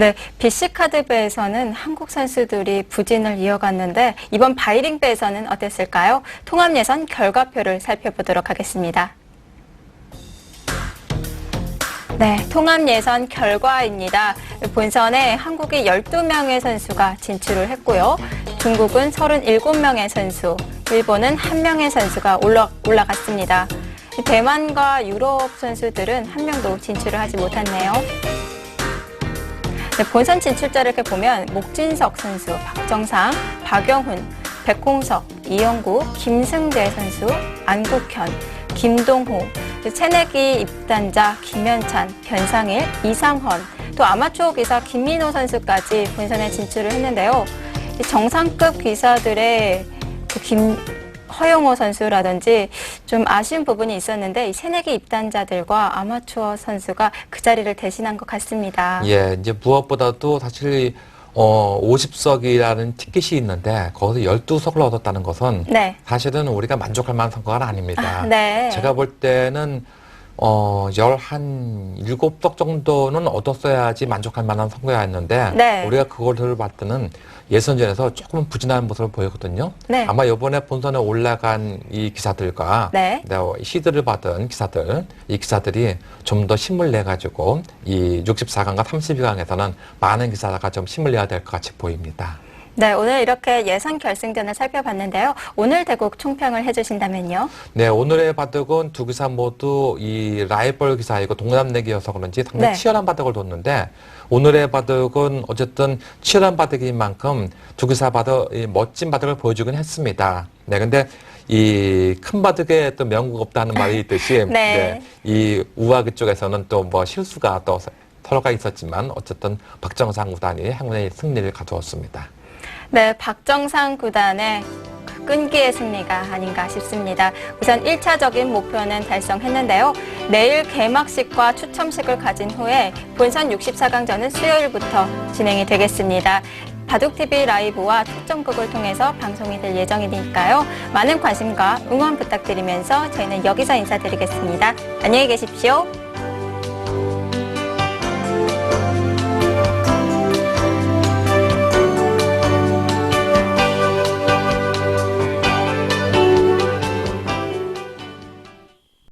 Speaker 1: 네, BC카드배에서는 한국 선수들이 부진을 이어갔는데 이번 바이링배에서는 어땠을까요? 통합 예선 결과표를 살펴보도록 하겠습니다. 네, 통합 예선 결과입니다. 본선에 한국이 12명의 선수가 진출을 했고요. 중국은 37명의 선수, 일본은 1명의 선수가 올라갔습니다. 대만과 유럽 선수들은 한 명도 진출을 하지 못했네요. 네, 본선 진출자를 이렇게 보면 목진석 선수, 박정상, 박영훈, 백홍석, 이영구, 김승재 선수, 안국현, 김동호, 새내기 입단자 김현찬, 변상일, 이상헌, 또 아마추어 기사 김민호 선수까지 본선에 진출을 했는데요. 정상급 기사들의 허영호 선수라든지 좀 아쉬운 부분이 있었는데 이 새내기 입단자들과 아마추어 선수가 그 자리를 대신한 것 같습니다.
Speaker 2: 예, 이제 무엇보다도 사실 50석이라는 티켓이 있는데 거기서 12석을 얻었다는 것은
Speaker 1: 네.
Speaker 2: 사실은 우리가 만족할 만한 성과가 아닙니다.
Speaker 1: 네.
Speaker 2: 제가 볼 때는 17석 정도는 얻었어야지 만족할 만한 성과였는데
Speaker 1: 네.
Speaker 2: 우리가 그거를 봤더니 예선전에서 조금 부진한 모습을 보였거든요.
Speaker 1: 네.
Speaker 2: 아마 이번에 본선에 올라간 이 기사들과
Speaker 1: 네.
Speaker 2: 시드를 받은 기사들, 이 기사들이 좀 더 힘을 내가지고 이 64강과 32강에서는 많은 기사가 좀 힘을 내야 될 것 같이 보입니다.
Speaker 1: 네, 오늘 이렇게 예선 결승전을 살펴봤는데요. 오늘 대국 총평을 해주신다면요?
Speaker 2: 네, 오늘의 바둑은 두 기사 모두 이 라이벌 기사이고 동남내기여서 그런지 상당히
Speaker 1: 네.
Speaker 2: 치열한 바둑을 뒀는데 오늘의 바둑은 어쨌든 치열한 바둑인 만큼 두 기사 바둑, 멋진 바둑을 보여주긴 했습니다. 네, 근데 이 큰 바둑에 또 명구가 없다는 말이 있듯이
Speaker 1: 네.
Speaker 2: 이 우아기 쪽에서는 또 뭐 실수가 또 서로가 있었지만 어쨌든 박정상 구단이 행운의 승리를 가져왔습니다.
Speaker 1: 네, 박정상 구단의 끈기의 승리가 아닌가 싶습니다. 우선 1차적인 목표는 달성했는데요. 내일 개막식과 추첨식을 가진 후에 본선 64강전은 수요일부터 진행이 되겠습니다. 바둑TV 라이브와 특정극을 통해서 방송이 될 예정이니까요. 많은 관심과 응원 부탁드리면서 저희는 여기서 인사드리겠습니다. 안녕히 계십시오.